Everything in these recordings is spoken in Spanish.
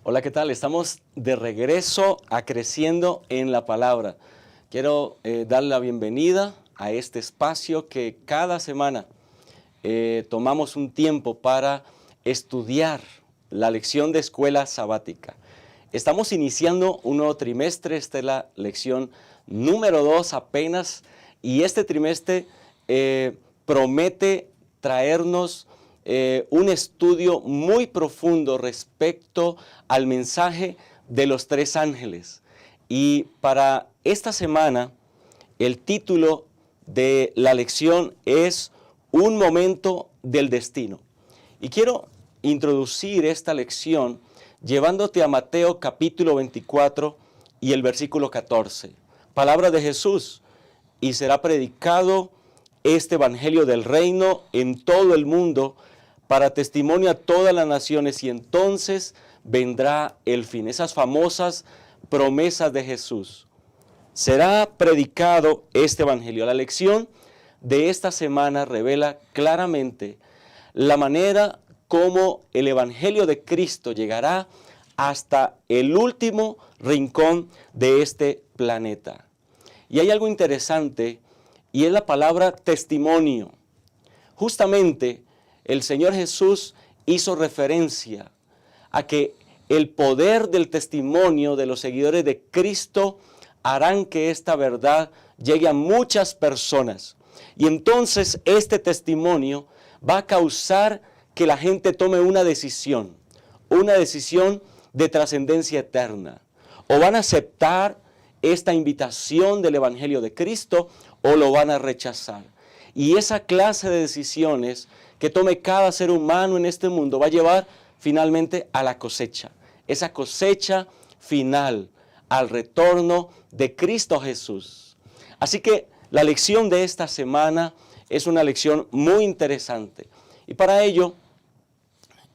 Hola, ¿qué tal? Estamos de regreso a Creciendo en la Palabra. Quiero darle la bienvenida a este espacio que cada semana tomamos un tiempo para estudiar la lección de escuela sabática. Estamos iniciando un nuevo trimestre, esta es la lección número 2 apenas, y este trimestre promete traernos un estudio muy profundo respecto al mensaje de los tres ángeles. Y para esta semana, el título de la lección es Un momento del destino. Y quiero introducir esta lección llevándote a Mateo capítulo 24 y el versículo 14. Palabra de Jesús: y será predicado este evangelio del reino en todo el mundo para testimonio a todas las naciones, y entonces vendrá el fin. Esas famosas promesas de Jesús. Será predicado este evangelio. La lección de esta semana revela claramente la manera como el evangelio de Cristo llegará hasta el último rincón de este planeta. Y hay algo interesante, y es la palabra testimonio. Justamente el Señor Jesús hizo referencia a que el poder del testimonio de los seguidores de Cristo harán que esta verdad llegue a muchas personas. Y entonces este testimonio va a causar que la gente tome una decisión de trascendencia eterna. O van a aceptar esta invitación del Evangelio de Cristo o lo van a rechazar. Y esa clase de decisiones que tome cada ser humano en este mundo va a llevar finalmente a la cosecha. Esa cosecha final, al retorno de Cristo Jesús. Así que la lección de esta semana es una lección muy interesante. Y para ello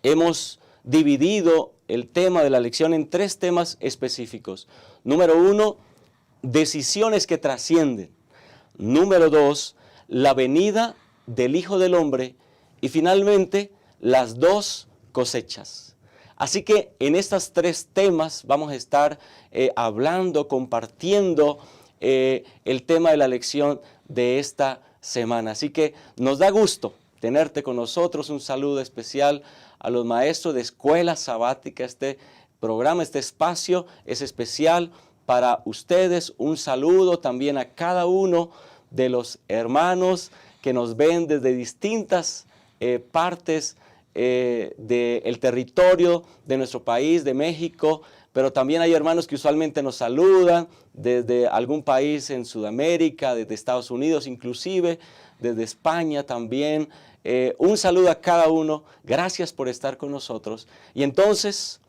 hemos dividido el tema de la lección en tres temas específicos. Número 1, decisiones que trascienden. Número 2, la venida del Hijo del Hombre. Y finalmente, las dos cosechas. Así que en estos tres temas vamos a estar hablando, compartiendo el tema de la lección de esta semana. Así que nos da gusto tenerte con nosotros. Un saludo especial a los maestros de Escuela Sabática. Este programa, este espacio es especial para ustedes. Un saludo también a cada uno de los hermanos que nos ven desde distintas partes del territorio de nuestro país, de México, pero también hay hermanos que usualmente nos saludan desde algún país en Sudamérica, desde Estados Unidos inclusive, desde España también. Un saludo a cada uno, gracias por estar con nosotros. Y entonces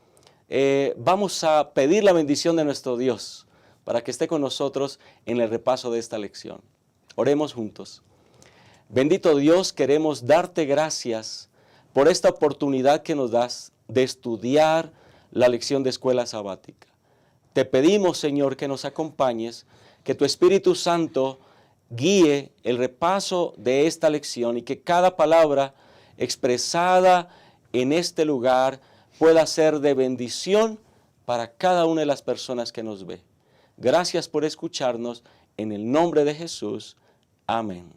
vamos a pedir la bendición de nuestro Dios para que esté con nosotros en el repaso de esta lección. Oremos juntos. Bendito Dios, queremos darte gracias por esta oportunidad que nos das de estudiar la lección de escuela sabática. Te pedimos, Señor, que nos acompañes, que tu Espíritu Santo guíe el repaso de esta lección y que cada palabra expresada en este lugar pueda ser de bendición para cada una de las personas que nos ve. Gracias por escucharnos, en el nombre de Jesús. Amén.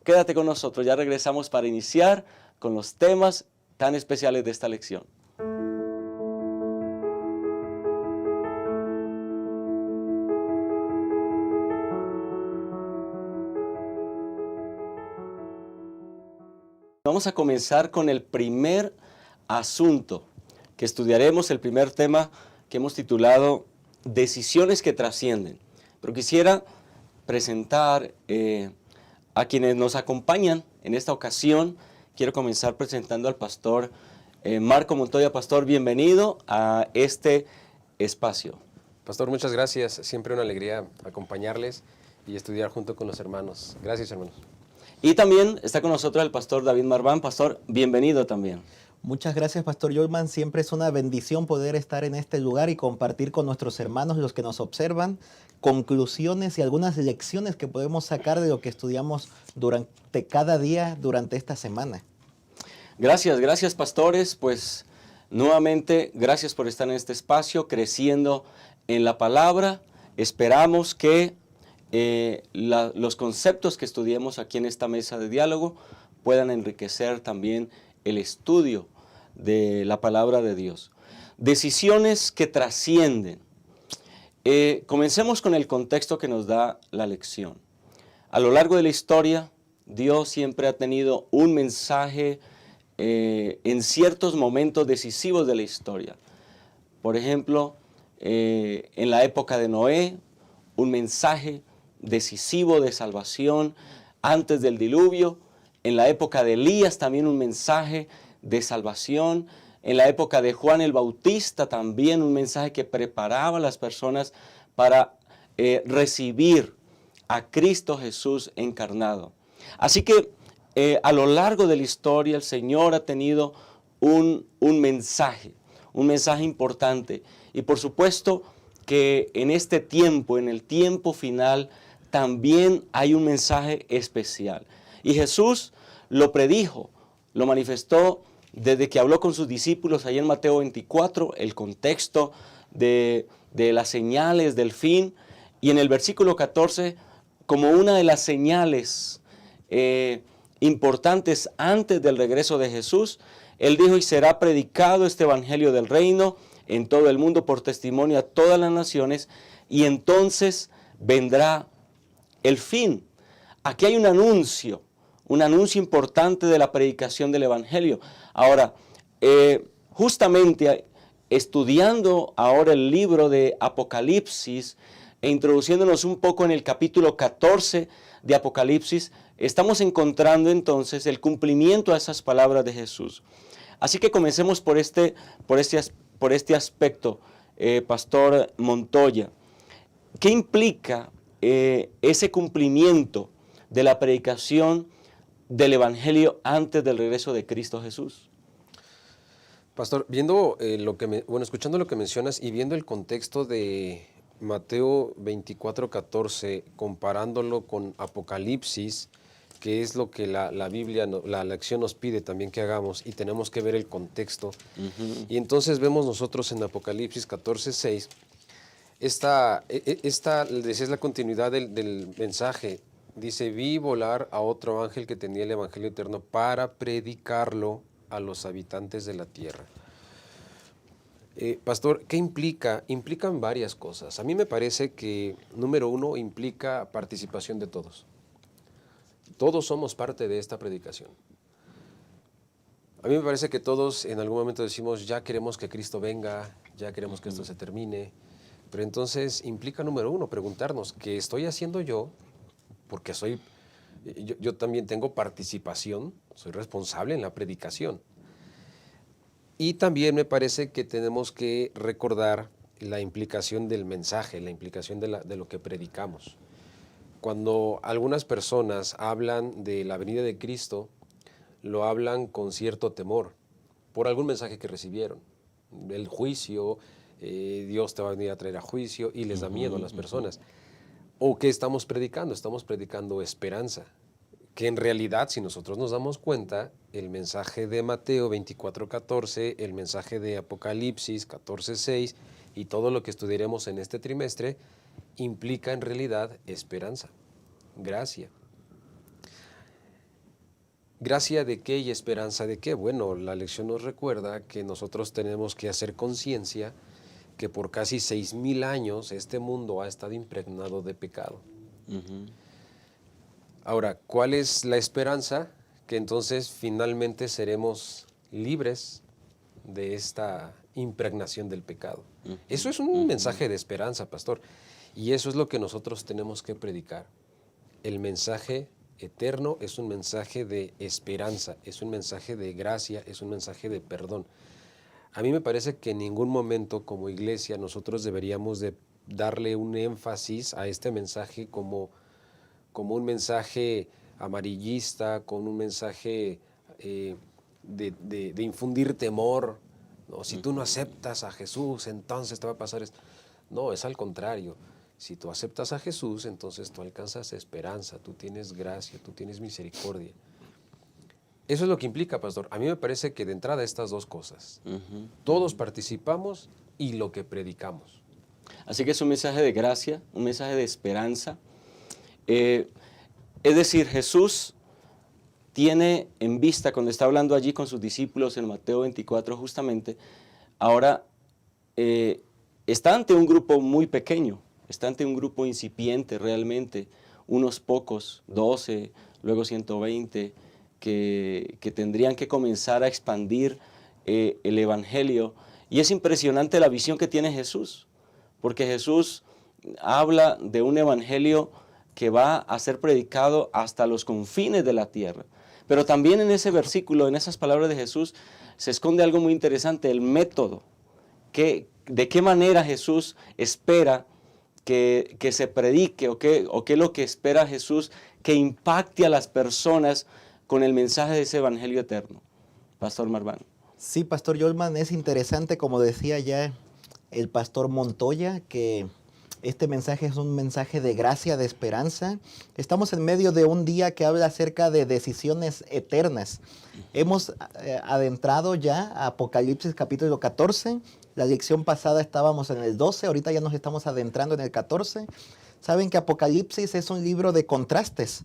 Quédate con nosotros, ya regresamos para iniciar con los temas tan especiales de esta lección. Vamos a comenzar con el primer asunto que estudiaremos, el primer tema que hemos titulado Decisiones que trascienden. Pero quisiera presentar a quienes nos acompañan en esta ocasión. Quiero comenzar presentando al pastor Marco Montoya. Pastor, bienvenido a este espacio. Pastor, muchas gracias. Siempre una alegría acompañarles y estudiar junto con los hermanos. Gracias, hermanos. Y también está con nosotros el pastor David Marván. Pastor, bienvenido también. Muchas gracias, Pastor Joyman. Siempre es una bendición poder estar en este lugar y compartir con nuestros hermanos, los que nos observan, conclusiones y algunas lecciones que podemos sacar de lo que estudiamos durante cada día, durante esta semana. Gracias, pastores. Pues Nuevamente, gracias por estar en este espacio, creciendo en la palabra. Esperamos que los conceptos que estudiemos aquí en esta mesa de diálogo puedan enriquecer también el estudio de la palabra de Dios. Decisiones que trascienden. Comencemos con el contexto que nos da la lección. A lo largo de la historia, Dios siempre ha tenido un mensaje en ciertos momentos decisivos de la historia. Por ejemplo, en la época de Noé, un mensaje decisivo de salvación antes del diluvio. En la época de Elías también un mensaje de salvación. En la época de Juan el Bautista también un mensaje que preparaba a las personas para recibir a Cristo Jesús encarnado. Así que a lo largo de la historia el Señor ha tenido un mensaje importante. Y por supuesto que en este tiempo, en el tiempo final, también hay un mensaje especial. Y Jesús lo predijo, lo manifestó desde que habló con sus discípulos allá en Mateo 24, el contexto de las señales del fin. Y en el versículo 14, como una de las señales importantes antes del regreso de Jesús, Él dijo: y será predicado este evangelio del reino en todo el mundo por testimonio a todas las naciones, y entonces vendrá el fin. Aquí hay un anuncio importante de la predicación del evangelio. Ahora, justamente estudiando ahora el libro de Apocalipsis e introduciéndonos un poco en el capítulo 14 de Apocalipsis, estamos encontrando entonces el cumplimiento a esas palabras de Jesús. Así que comencemos por este aspecto, Pastor Montoya. ¿Qué implica ese cumplimiento de la predicación del Evangelio antes del regreso de Cristo Jesús? Pastor, viendo escuchando lo que mencionas y viendo el contexto de Mateo 24:14, comparándolo con Apocalipsis, que es lo que la Biblia, la lección nos pide también que hagamos, y tenemos que ver el contexto. Y entonces vemos nosotros en Apocalipsis 14:6, esta es la continuidad del mensaje. Dice: vi volar a otro ángel que tenía el evangelio eterno para predicarlo a los habitantes de la tierra. Pastor, ¿qué implica? Implican varias cosas. A mí me parece que, número uno, implica participación de todos. Todos somos parte de esta predicación. A mí me parece que todos en algún momento decimos: ya queremos que Cristo venga, ya queremos que esto se termine. Pero entonces implica, número uno, preguntarnos: ¿qué estoy haciendo yo? Porque yo también tengo participación, soy responsable en la predicación. Y también me parece que tenemos que recordar la implicación del mensaje, la implicación de lo que predicamos. Cuando algunas personas hablan de la venida de Cristo, lo hablan con cierto temor por algún mensaje que recibieron. El juicio, Dios te va a venir a traer a juicio, y les da miedo a las personas. ¿O qué estamos predicando? Estamos predicando esperanza, que en realidad, si nosotros nos damos cuenta, el mensaje de Mateo 24:14, el mensaje de Apocalipsis 14:6 y todo lo que estudiaremos en este trimestre implica en realidad esperanza, gracia. ¿Gracia de qué y esperanza de qué? Bueno, la lección nos recuerda que nosotros tenemos que hacer conciencia que por casi 6,000 años este mundo ha estado impregnado de pecado. Ahora, ¿cuál es la esperanza? Que entonces finalmente seremos libres de esta impregnación del pecado. Eso es un mensaje de esperanza, pastor. Y eso es lo que nosotros tenemos que predicar. El mensaje eterno es un mensaje de esperanza, es un mensaje de gracia, es un mensaje de perdón. A mí me parece que en ningún momento como iglesia nosotros deberíamos de darle un énfasis a este mensaje como un mensaje amarillista, con un mensaje de infundir temor, ¿no? Si tú no aceptas a Jesús, entonces te va a pasar esto. No, es al contrario. Si tú aceptas a Jesús, entonces tú alcanzas esperanza, tú tienes gracia, tú tienes misericordia. Eso es lo que implica, pastor. A mí me parece que de entrada estas dos cosas. Ujú. Todos participamos y lo que predicamos. Así que es un mensaje de gracia, un mensaje de esperanza. Es decir, Jesús tiene en vista, cuando está hablando allí con sus discípulos en Mateo 24 justamente, ahora está ante un grupo muy pequeño, está ante un grupo incipiente realmente, unos pocos, 12, luego 120, que tendrían que comenzar a expandir el Evangelio. Y es impresionante la visión que tiene Jesús, porque Jesús habla de un Evangelio que va a ser predicado hasta los confines de la tierra. Pero también en ese versículo, en esas palabras de Jesús, se esconde algo muy interesante, el método. ¿De qué manera Jesús espera que se predique o qué es lo que espera Jesús que impacte a las personas con el mensaje de ese Evangelio eterno? Pastor Marván. Sí, Pastor Yolman, es interesante, como decía ya el Pastor Montoya, que este mensaje es un mensaje de gracia, de esperanza. Estamos en medio de un día que habla acerca de decisiones eternas. Hemos adentrado ya a Apocalipsis capítulo 14. La lección pasada estábamos en el 12, ahorita ya nos estamos adentrando en el 14. Saben que Apocalipsis es un libro de contrastes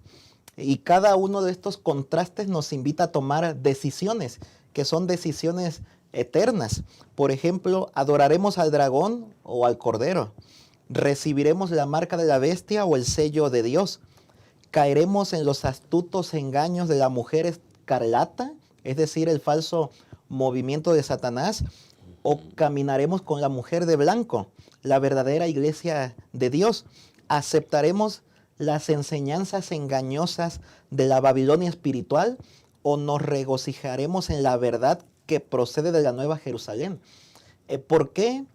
y cada uno de estos contrastes nos invita a tomar decisiones, que son decisiones eternas. Por ejemplo, ¿adoraremos al dragón o al cordero? ¿Recibiremos la marca de la bestia o el sello de Dios? ¿Caeremos en los astutos engaños de la mujer escarlata, es decir, el falso movimiento de Satanás? ¿O caminaremos con la mujer de blanco, la verdadera iglesia de Dios? ¿Aceptaremos las enseñanzas engañosas de la Babilonia espiritual o nos regocijaremos en la verdad que procede de la Nueva Jerusalén? ¿Por qué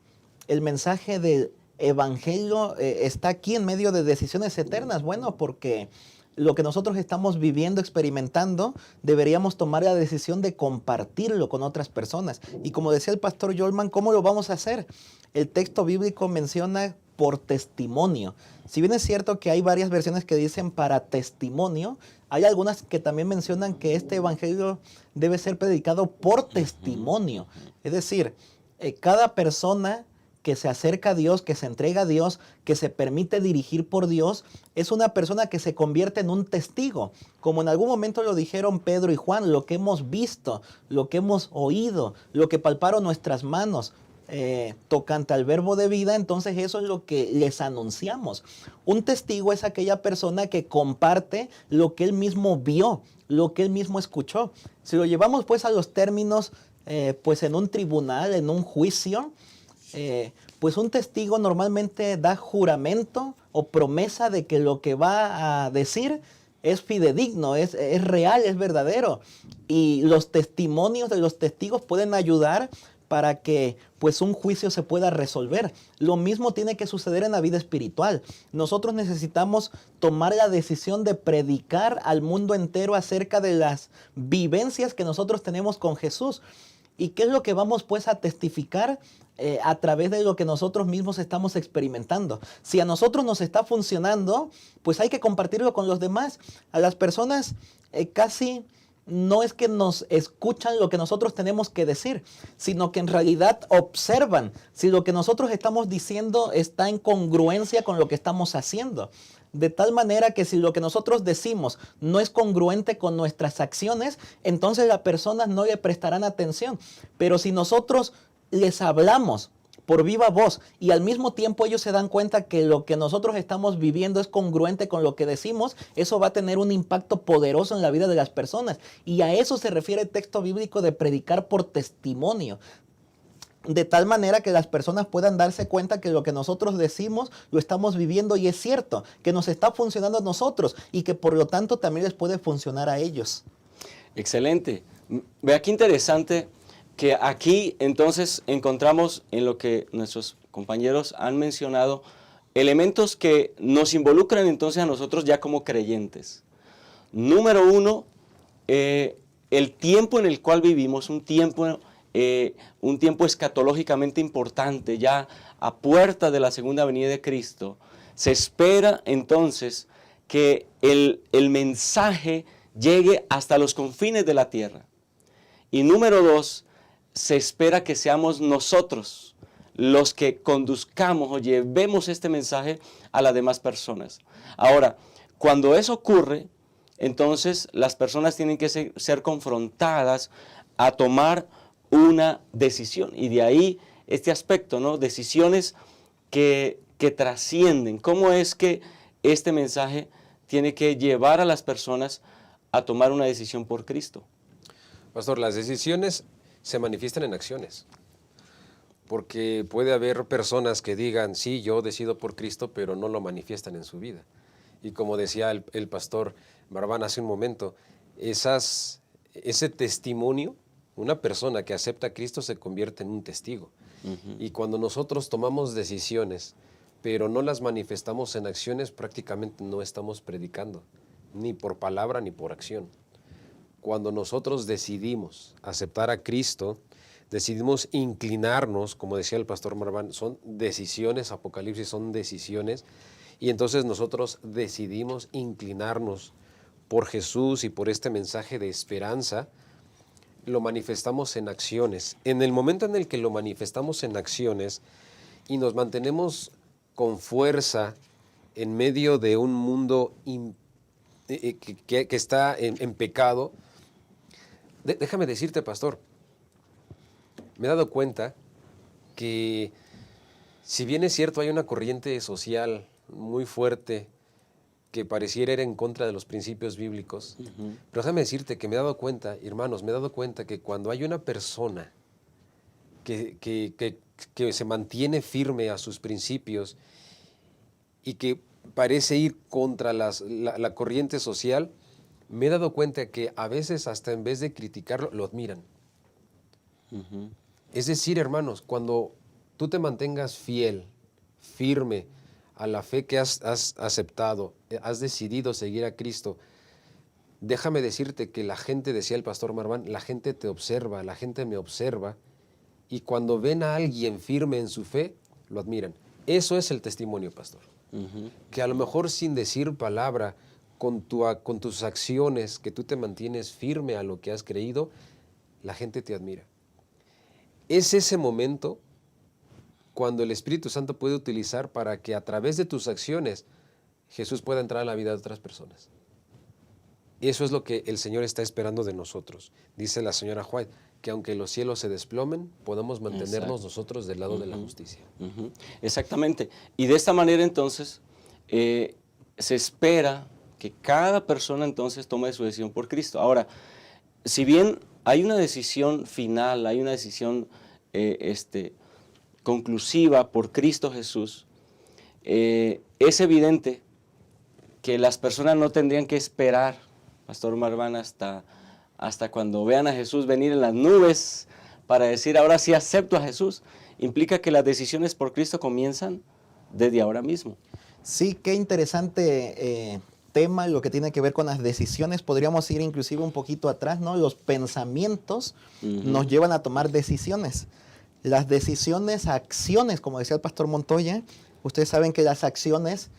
el mensaje del Evangelio está aquí en medio de decisiones eternas? Bueno, porque lo que nosotros estamos viviendo, experimentando, deberíamos tomar la decisión de compartirlo con otras personas. Y como decía el pastor Yolman, ¿cómo lo vamos a hacer? El texto bíblico menciona por testimonio. Si bien es cierto que hay varias versiones que dicen para testimonio, hay algunas que también mencionan que este evangelio debe ser predicado por testimonio. Es decir, cada persona que se acerca a Dios, que se entrega a Dios, que se permite dirigir por Dios, es una persona que se convierte en un testigo. Como en algún momento lo dijeron Pedro y Juan, lo que hemos visto, lo que hemos oído, lo que palparon nuestras manos, tocante al verbo de vida, entonces eso es lo que les anunciamos. Un testigo es aquella persona que comparte lo que él mismo vio, lo que él mismo escuchó. Si lo llevamos pues a los términos, pues en un tribunal, en un juicio, pues un testigo normalmente da juramento o promesa de que lo que va a decir es fidedigno, es real, es verdadero. Y los testimonios de los testigos pueden ayudar para que pues un juicio se pueda resolver. Lo mismo tiene que suceder en la vida espiritual. Nosotros necesitamos tomar la decisión de predicar al mundo entero acerca de las vivencias que nosotros tenemos con Jesús. ¿Y qué es lo que vamos pues a testificar a través de lo que nosotros mismos estamos experimentando? Si a nosotros nos está funcionando, pues hay que compartirlo con los demás. A las personas casi no es que nos escuchan lo que nosotros tenemos que decir, sino que en realidad observan si lo que nosotros estamos diciendo está en congruencia con lo que estamos haciendo. De tal manera que si lo que nosotros decimos no es congruente con nuestras acciones, entonces las personas no le prestarán atención. Pero si nosotros les hablamos por viva voz y al mismo tiempo ellos se dan cuenta que lo que nosotros estamos viviendo es congruente con lo que decimos, eso va a tener un impacto poderoso en la vida de las personas. Y a eso se refiere el texto bíblico de predicar por testimonio. De tal manera que las personas puedan darse cuenta que lo que nosotros decimos lo estamos viviendo y es cierto, que nos está funcionando a nosotros y que por lo tanto también les puede funcionar a ellos. Excelente. Vea qué interesante que aquí entonces encontramos en lo que nuestros compañeros han mencionado elementos que nos involucran entonces a nosotros ya como creyentes. Número uno, el tiempo en el cual vivimos, un tiempo escatológicamente importante, ya a puerta de la segunda venida de Cristo. Se espera entonces que el mensaje llegue hasta los confines de la tierra. Y número 2, se espera que seamos nosotros los que conduzcamos o llevemos este mensaje a las demás personas. Ahora, cuando eso ocurre, entonces las personas tienen que ser confrontadas a tomar una decisión. Y de ahí este aspecto, ¿no? Decisiones que trascienden. ¿Cómo es que este mensaje tiene que llevar a las personas a tomar una decisión por Cristo? Pastor, las decisiones se manifiestan en acciones. Porque puede haber personas que digan, sí, yo decido por Cristo, pero no lo manifiestan en su vida. Y como decía el pastor Barbán hace un momento, ese testimonio, una persona que acepta a Cristo se convierte en un testigo. Y cuando nosotros tomamos decisiones, pero no las manifestamos en acciones, prácticamente no estamos predicando, ni por palabra ni por acción. Cuando nosotros decidimos aceptar a Cristo, decidimos inclinarnos, como decía el pastor Marván, son decisiones, Apocalipsis son decisiones, y entonces nosotros decidimos inclinarnos por Jesús y por este mensaje de esperanza, lo manifestamos en acciones. En el momento en el que lo manifestamos en acciones y nos mantenemos con fuerza en medio de un mundo que está en pecado, déjame decirte, pastor, me he dado cuenta que si bien es cierto hay una corriente social muy fuerte que pareciera ir en contra de los principios bíblicos, pero déjame decirte que me he dado cuenta, hermanos, me he dado cuenta que cuando hay una persona que se mantiene firme a sus principios y que parece ir contra la corriente social, me he dado cuenta que a veces hasta en vez de criticarlo, lo admiran. Es decir, hermanos, cuando tú te mantengas fiel, firme a la fe que has aceptado, has decidido seguir a Cristo, déjame decirte que la gente, decía el pastor Marván, la gente te observa, la gente me observa, y cuando ven a alguien firme en su fe, lo admiran. Eso es el testimonio, pastor. Que a lo mejor sin decir palabra, con tus acciones, que tú te mantienes firme a lo que has creído, la gente te admira. Es ese momento cuando el Espíritu Santo puede utilizar para que a través de tus acciones Jesús pueda entrar a la vida de otras personas. Eso es lo que el Señor está esperando de nosotros. Dice la señora White, que aunque los cielos se desplomen, podamos mantenernos nosotros del lado de la justicia. Exactamente. Y de esta manera entonces se espera que cada persona entonces tome su decisión por Cristo. Ahora, si bien hay una decisión final, hay una decisión conclusiva por Cristo Jesús, es evidente que las personas no tendrían que esperar, Pastor Marván, hasta cuando vean a Jesús venir en las nubes para decir, ahora sí acepto a Jesús. Implica que las decisiones por Cristo comienzan desde ahora mismo. Sí, qué interesante tema lo que tiene que ver con las decisiones. Podríamos ir inclusive un poquito atrás, ¿no? Los pensamientos nos llevan a tomar decisiones. Las decisiones, acciones, como decía el pastor Montoya, ustedes saben que las acciones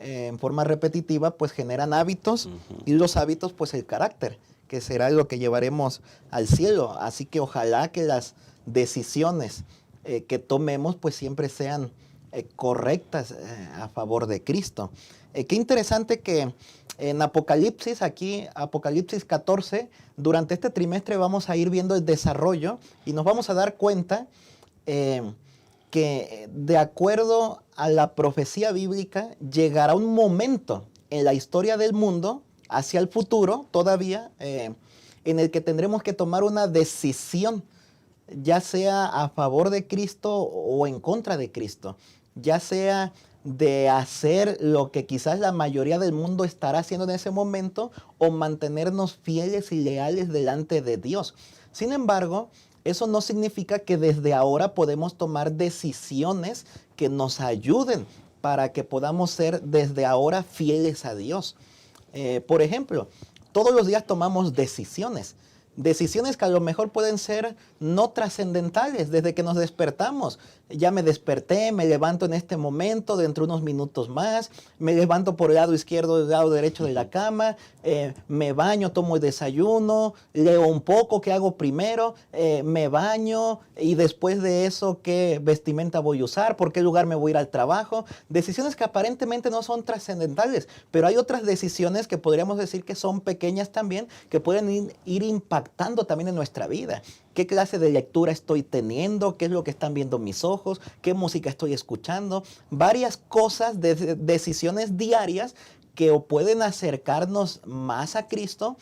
en forma repetitiva pues generan hábitos y los hábitos pues el carácter, que será lo que llevaremos al cielo. Así que ojalá que las decisiones que tomemos pues siempre sean correctas a favor de Cristo. Qué interesante que en Apocalipsis, aquí Apocalipsis 14, durante este trimestre vamos a ir viendo el desarrollo y nos vamos a dar cuenta que de acuerdo a la profecía bíblica llegará un momento en la historia del mundo, hacia el futuro todavía, en el que tendremos que tomar una decisión, ya sea a favor de Cristo o en contra de Cristo, ya sea de hacer lo que quizás la mayoría del mundo estará haciendo en ese momento o mantenernos fieles y leales delante de Dios. Sin embargo, eso no significa que desde ahora podemos tomar decisiones que nos ayuden para que podamos ser desde ahora fieles a Dios. Por ejemplo, todos los días tomamos decisiones. decisiones que a lo mejor pueden ser no trascendentales desde que nos despertamos. Ya me desperté, me levanto en este momento, dentro de unos minutos más, me levanto por el lado izquierdo, el lado derecho de la cama, me baño, tomo el desayuno, leo un poco, ¿qué hago primero? Me baño y después de eso, ¿qué vestimenta voy a usar? ¿Por qué lugar me voy a ir al trabajo? Decisiones que aparentemente no son trascendentales, pero hay otras decisiones que podríamos decir que son pequeñas también, que pueden ir impactando también en nuestra vida. ¿Qué clase de lectura estoy teniendo? ¿Qué es lo que están viendo mis ojos? ¿Qué música estoy escuchando? Varias cosas, decisiones diarias que o pueden acercarnos más a Cristo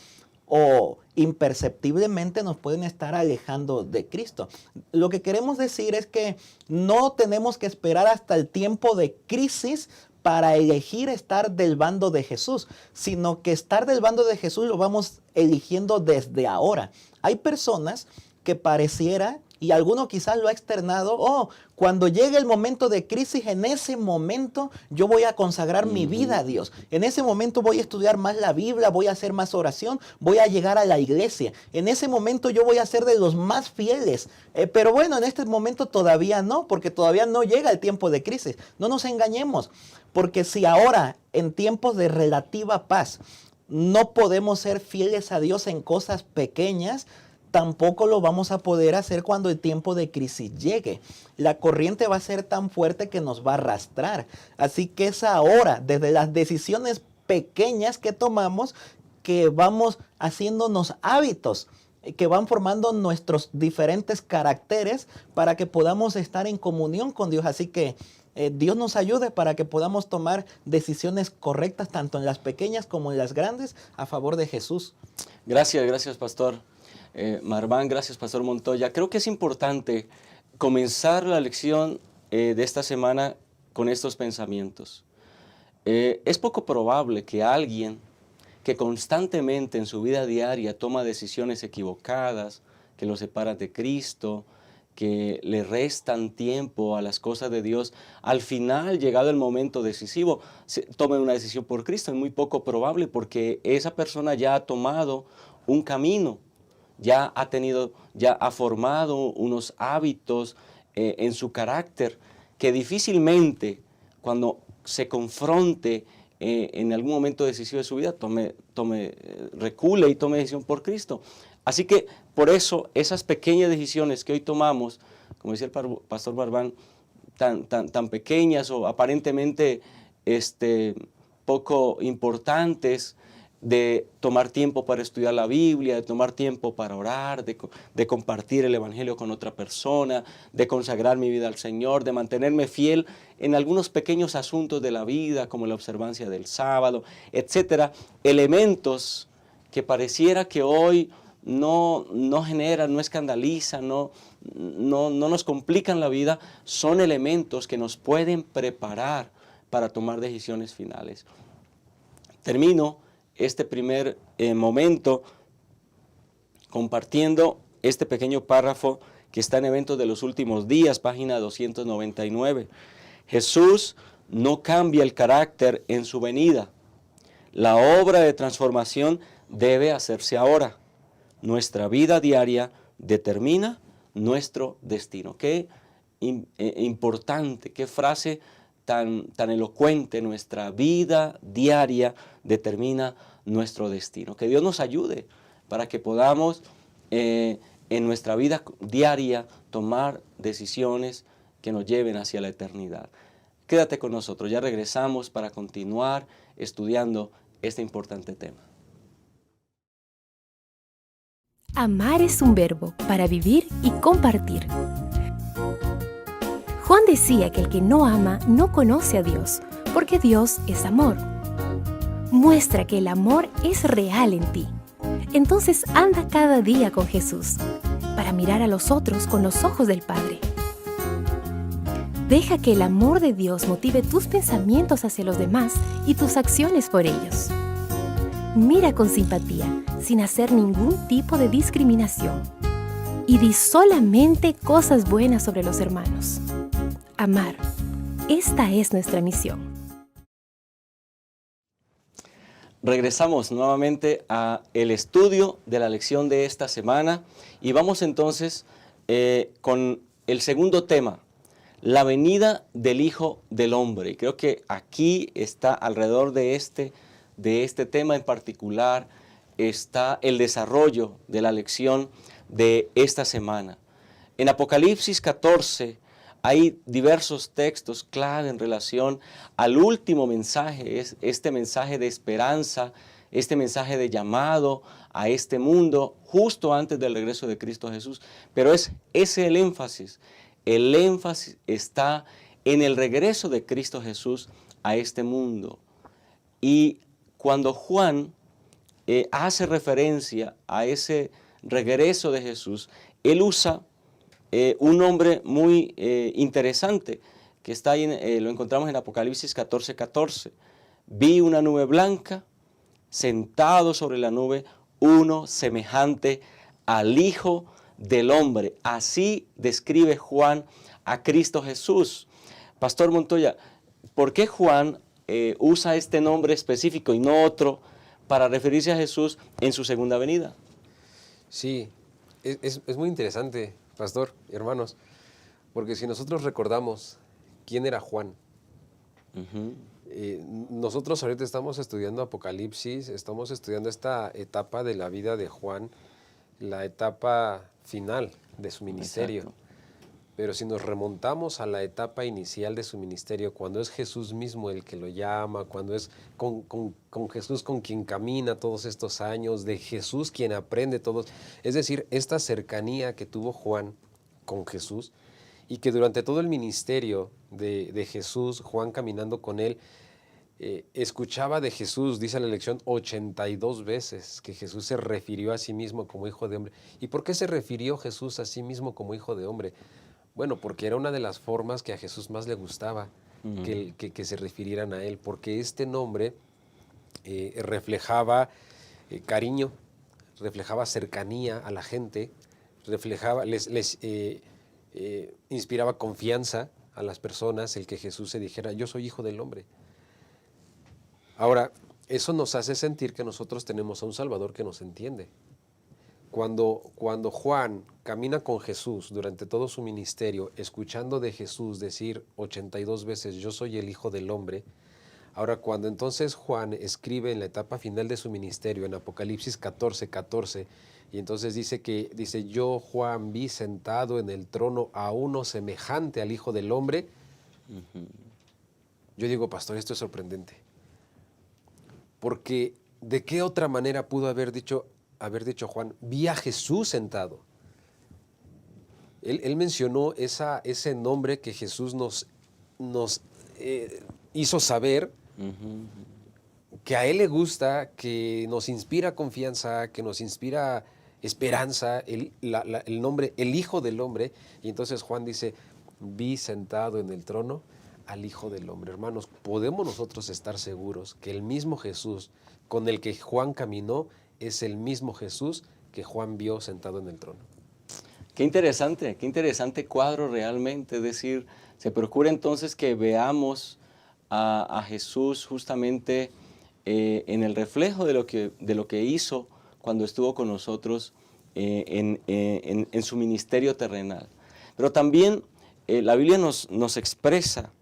o imperceptiblemente nos pueden estar alejando de Cristo. Lo que queremos decir es que no tenemos que esperar hasta el tiempo de crisis para elegir estar del bando de Jesús, sino que estar del bando de Jesús lo vamos eligiendo desde ahora. Hay personas que pareciera, y alguno quizás lo ha externado, cuando llegue el momento de crisis, en ese momento yo voy a consagrar mi vida a Dios. En ese momento voy a estudiar más la Biblia, voy a hacer más oración, voy a llegar a la iglesia. En ese momento yo voy a ser de los más fieles. Pero bueno, en este momento todavía no, porque todavía no llega el tiempo de crisis. No nos engañemos, porque si ahora, en tiempos de relativa paz, no podemos ser fieles a Dios en cosas pequeñas, tampoco lo vamos a poder hacer cuando el tiempo de crisis llegue. La corriente va a ser tan fuerte que nos va a arrastrar. Así que es ahora, desde las decisiones pequeñas que tomamos, que vamos haciéndonos hábitos, que van formando nuestros diferentes caracteres para que podamos estar en comunión con Dios. Así que Dios nos ayude para que podamos tomar decisiones correctas, tanto en las pequeñas como en las grandes, a favor de Jesús. Gracias, pastor. Marván, gracias, pastor Montoya. Creo que es importante comenzar la lección de esta semana con estos pensamientos. Es poco probable que alguien que constantemente en su vida diaria toma decisiones equivocadas, que lo separan de Cristo, que le restan tiempo a las cosas de Dios, al final, llegado el momento decisivo, tome una decisión por Cristo. Es muy poco probable porque esa persona ya ha tomado un camino, ya ha formado unos hábitos en su carácter que difícilmente cuando se confronte en algún momento decisivo de su vida recule y tome decisión por Cristo. Así que por eso esas pequeñas decisiones que hoy tomamos, como decía el pastor Barbán, tan pequeñas o aparentemente poco importantes, de tomar tiempo para estudiar la Biblia, de tomar tiempo para orar, de compartir el Evangelio con otra persona, de consagrar mi vida al Señor, de mantenerme fiel en algunos pequeños asuntos de la vida, como la observancia del sábado, etcétera. Elementos que pareciera que hoy no generan, no escandalizan, no nos complican la vida, son elementos que nos pueden preparar para tomar decisiones finales. Termino este primer momento compartiendo este pequeño párrafo que está en Eventos de los Últimos Días, página 299. Jesús no cambia el carácter en su venida. La obra de transformación debe hacerse ahora. Nuestra vida diaria determina nuestro destino. Qué importante, qué frase tan elocuente. Nuestra vida diaria determina nuestro destino. Que Dios nos ayude para que podamos en nuestra vida diaria tomar decisiones que nos lleven hacia la eternidad. Quédate con nosotros, ya regresamos para continuar estudiando este importante tema. Amar es un verbo para vivir y compartir. Juan decía que el que no ama no conoce a Dios, porque Dios es amor. Muestra que el amor es real en ti. Entonces anda cada día con Jesús, para mirar a los otros con los ojos del Padre. Deja que el amor de Dios motive tus pensamientos hacia los demás y tus acciones por ellos. Mira con simpatía, sin hacer ningún tipo de discriminación. Y di solamente cosas buenas sobre los hermanos. Amar. Esta es nuestra misión. regresamos nuevamente a el estudio de la lección de esta semana y vamos entonces con el segundo tema, la venida del Hijo del Hombre. Y creo que aquí está alrededor de este tema en particular, está el desarrollo de la lección de esta semana. En Apocalipsis 14 hay diversos textos clave en relación al último mensaje, es este mensaje de esperanza, este mensaje de llamado a este mundo justo antes del regreso de Cristo Jesús. Pero es ese el énfasis. El énfasis está en el regreso de Cristo Jesús a este mundo. Y cuando Juan hace referencia a ese regreso de Jesús, él usa un nombre muy interesante que está ahí, lo encontramos en Apocalipsis 14:14. Vi una nube blanca, sentado sobre la nube, uno semejante al Hijo del Hombre. Así describe Juan a Cristo Jesús. Pastor Montoya, ¿por qué Juan usa este nombre específico y no otro para referirse a Jesús en su segunda venida? Sí, es muy interesante, pastor y hermanos, porque si nosotros recordamos quién era Juan, nosotros ahorita estamos estudiando Apocalipsis, estamos estudiando esta etapa de la vida de Juan, la etapa final de su ministerio. Exacto. Pero si nos remontamos a la etapa inicial de su ministerio, cuando es Jesús mismo el que lo llama, cuando es con Jesús con quien camina todos estos años, de Jesús quien aprende todos, es decir, esta cercanía que tuvo Juan con Jesús y que durante todo el ministerio de Jesús, Juan caminando con él, escuchaba de Jesús, dice la lección, 82 veces que Jesús se refirió a sí mismo como Hijo de Hombre. ¿Y por qué se refirió Jesús a sí mismo como Hijo de Hombre? Bueno, porque era una de las formas que a Jesús más le gustaba que se refirieran a él, porque este nombre reflejaba cariño, reflejaba cercanía a la gente, reflejaba, les inspiraba confianza a las personas el que Jesús se dijera, yo soy Hijo del Hombre. Ahora, eso nos hace sentir que nosotros tenemos a un Salvador que nos entiende. Cuando Juan camina con Jesús durante todo su ministerio, escuchando de Jesús decir 82 veces, yo soy el Hijo del Hombre, ahora cuando entonces Juan escribe en la etapa final de su ministerio, en Apocalipsis 14:14, y entonces dice, yo Juan vi sentado en el trono a uno semejante al Hijo del Hombre, yo digo, pastor, esto es sorprendente, porque ¿de qué otra manera pudo haber dicho Juan, vi a Jesús sentado? Él mencionó ese nombre que Jesús nos hizo saber, que a Él le gusta, que nos inspira confianza, que nos inspira esperanza, el nombre, el Hijo del Hombre. Y entonces Juan dice, vi sentado en el trono al Hijo del Hombre. Hermanos, podemos nosotros estar seguros que el mismo Jesús con el que Juan caminó es el mismo Jesús que Juan vio sentado en el trono. Qué interesante cuadro realmente. Es decir, se procura entonces que veamos a Jesús justamente en el reflejo de lo que hizo cuando estuvo con nosotros en su ministerio terrenal. Pero también la Biblia nos expresa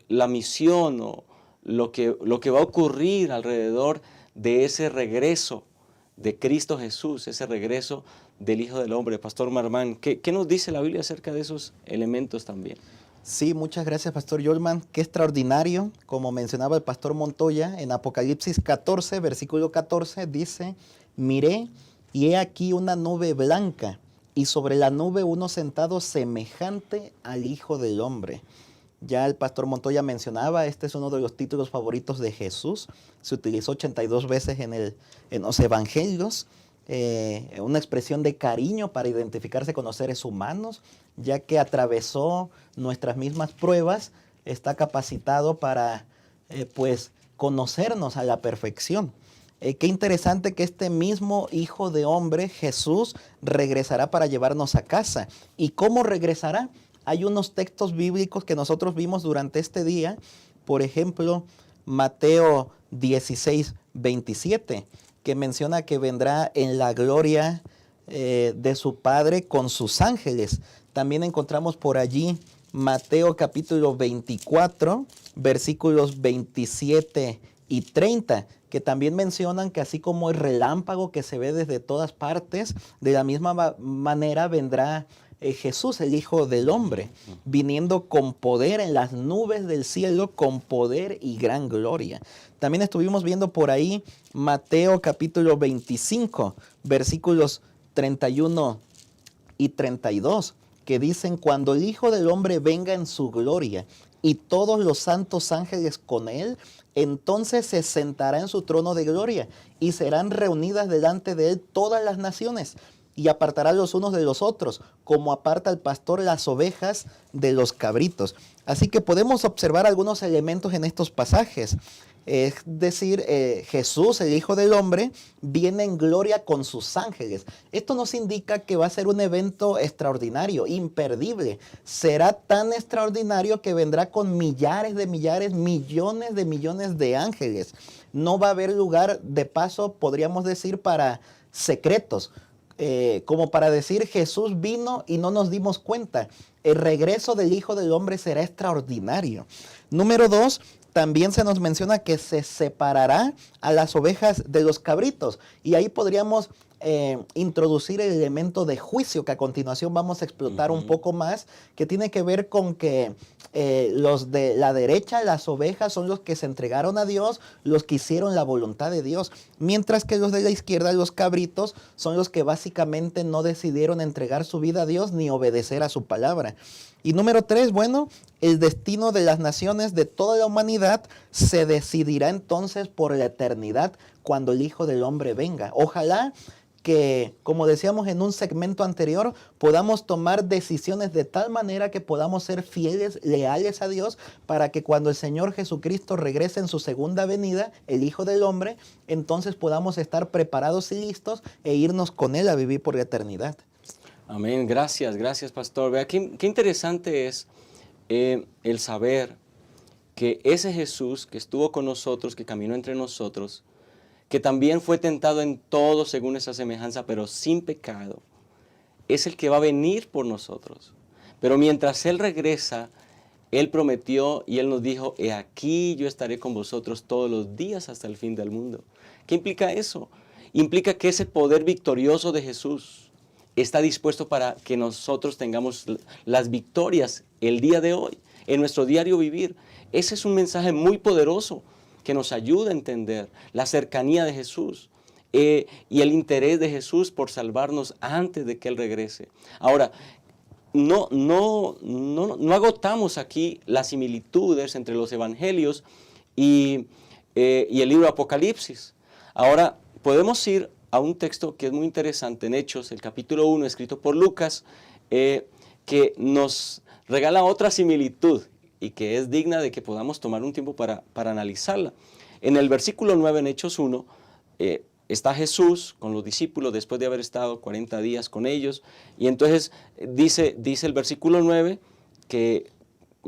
la misión o lo que va a ocurrir alrededor de ese regreso de Cristo Jesús, ese regreso del Hijo del Hombre. Pastor Marmán, ¿qué nos dice la Biblia acerca de esos elementos también? Sí, muchas gracias, Pastor Yolman. Qué extraordinario, como mencionaba el Pastor Montoya, en Apocalipsis 14, versículo 14, dice, miré y he aquí una nube blanca, y sobre la nube uno sentado semejante al Hijo del Hombre. Ya el Pastor Montoya mencionaba, este es uno de los títulos favoritos de Jesús. Se utilizó 82 veces en los evangelios. Una expresión de cariño para identificarse con los seres humanos, ya que atravesó nuestras mismas pruebas, está capacitado para conocernos a la perfección. Qué interesante que este mismo Hijo de Hombre, Jesús, regresará para llevarnos a casa. ¿Y cómo regresará? Hay unos textos bíblicos que nosotros vimos durante este día, por ejemplo, Mateo 16, 27, que menciona que vendrá en la gloria de su Padre con sus ángeles. También encontramos por allí Mateo capítulo 24, versículos 27 y 30, que también mencionan que así como el relámpago que se ve desde todas partes, de la misma manera vendrá Jesús, el Hijo del Hombre, viniendo con poder en las nubes del cielo, con poder y gran gloria. También estuvimos viendo por ahí Mateo capítulo 25, versículos 31 y 32, que dicen: cuando el Hijo del Hombre venga en su gloria y todos los santos ángeles con él, entonces se sentará en su trono de gloria y serán reunidas delante de él todas las naciones, y apartará los unos de los otros, como aparta el pastor las ovejas de los cabritos. Así que podemos observar algunos elementos en estos pasajes. Es decir, Jesús, el Hijo del Hombre, viene en gloria con sus ángeles. Esto nos indica que va a ser un evento extraordinario, imperdible. Será tan extraordinario que vendrá con millares de millares, millones de ángeles. No va a haber lugar de paso, podríamos decir, para secretos. Como para decir, Jesús vino y no nos dimos cuenta. El regreso del Hijo del Hombre será extraordinario. Número 2, también se nos menciona que se separará a las ovejas de los cabritos. Y ahí podríamos introducir el elemento de juicio, que a continuación vamos a explotar un poco más, que tiene que ver con que los de la derecha, las ovejas, son los que se entregaron a Dios, los que hicieron la voluntad de Dios, mientras que los de la izquierda, los cabritos, son los que básicamente no decidieron entregar su vida a Dios ni obedecer a su palabra. Y número 3, bueno, el destino de las naciones, de toda la humanidad, se decidirá entonces por la eternidad cuando el Hijo del Hombre venga. Ojalá que, como decíamos en un segmento anterior, podamos tomar decisiones de tal manera que podamos ser fieles, leales a Dios, para que cuando el Señor Jesucristo regrese en su segunda venida, el Hijo del Hombre, entonces podamos estar preparados y listos e irnos con Él a vivir por la eternidad. Amén. Gracias, pastor. Vea, qué interesante es el saber que ese Jesús que estuvo con nosotros, que caminó entre nosotros, que también fue tentado en todo según esa semejanza, pero sin pecado, es el que va a venir por nosotros. Pero mientras Él regresa, Él prometió y Él nos dijo: he aquí yo estaré con vosotros todos los días hasta el fin del mundo. ¿Qué implica eso? Implica que ese poder victorioso de Jesús está dispuesto para que nosotros tengamos las victorias el día de hoy, en nuestro diario vivir. Ese es un mensaje muy poderoso que nos ayuda a entender la cercanía de Jesús y el interés de Jesús por salvarnos antes de que Él regrese. Ahora, no agotamos aquí las similitudes entre los evangelios y el libro de Apocalipsis. Ahora, podemos ir a un texto que es muy interesante en Hechos, el capítulo 1, escrito por Lucas, que nos regala otra similitud y que es digna de que podamos tomar un tiempo para analizarla. En el versículo 9, en Hechos 1, está Jesús con los discípulos después de haber estado 40 días con ellos, y entonces dice el versículo 9 que,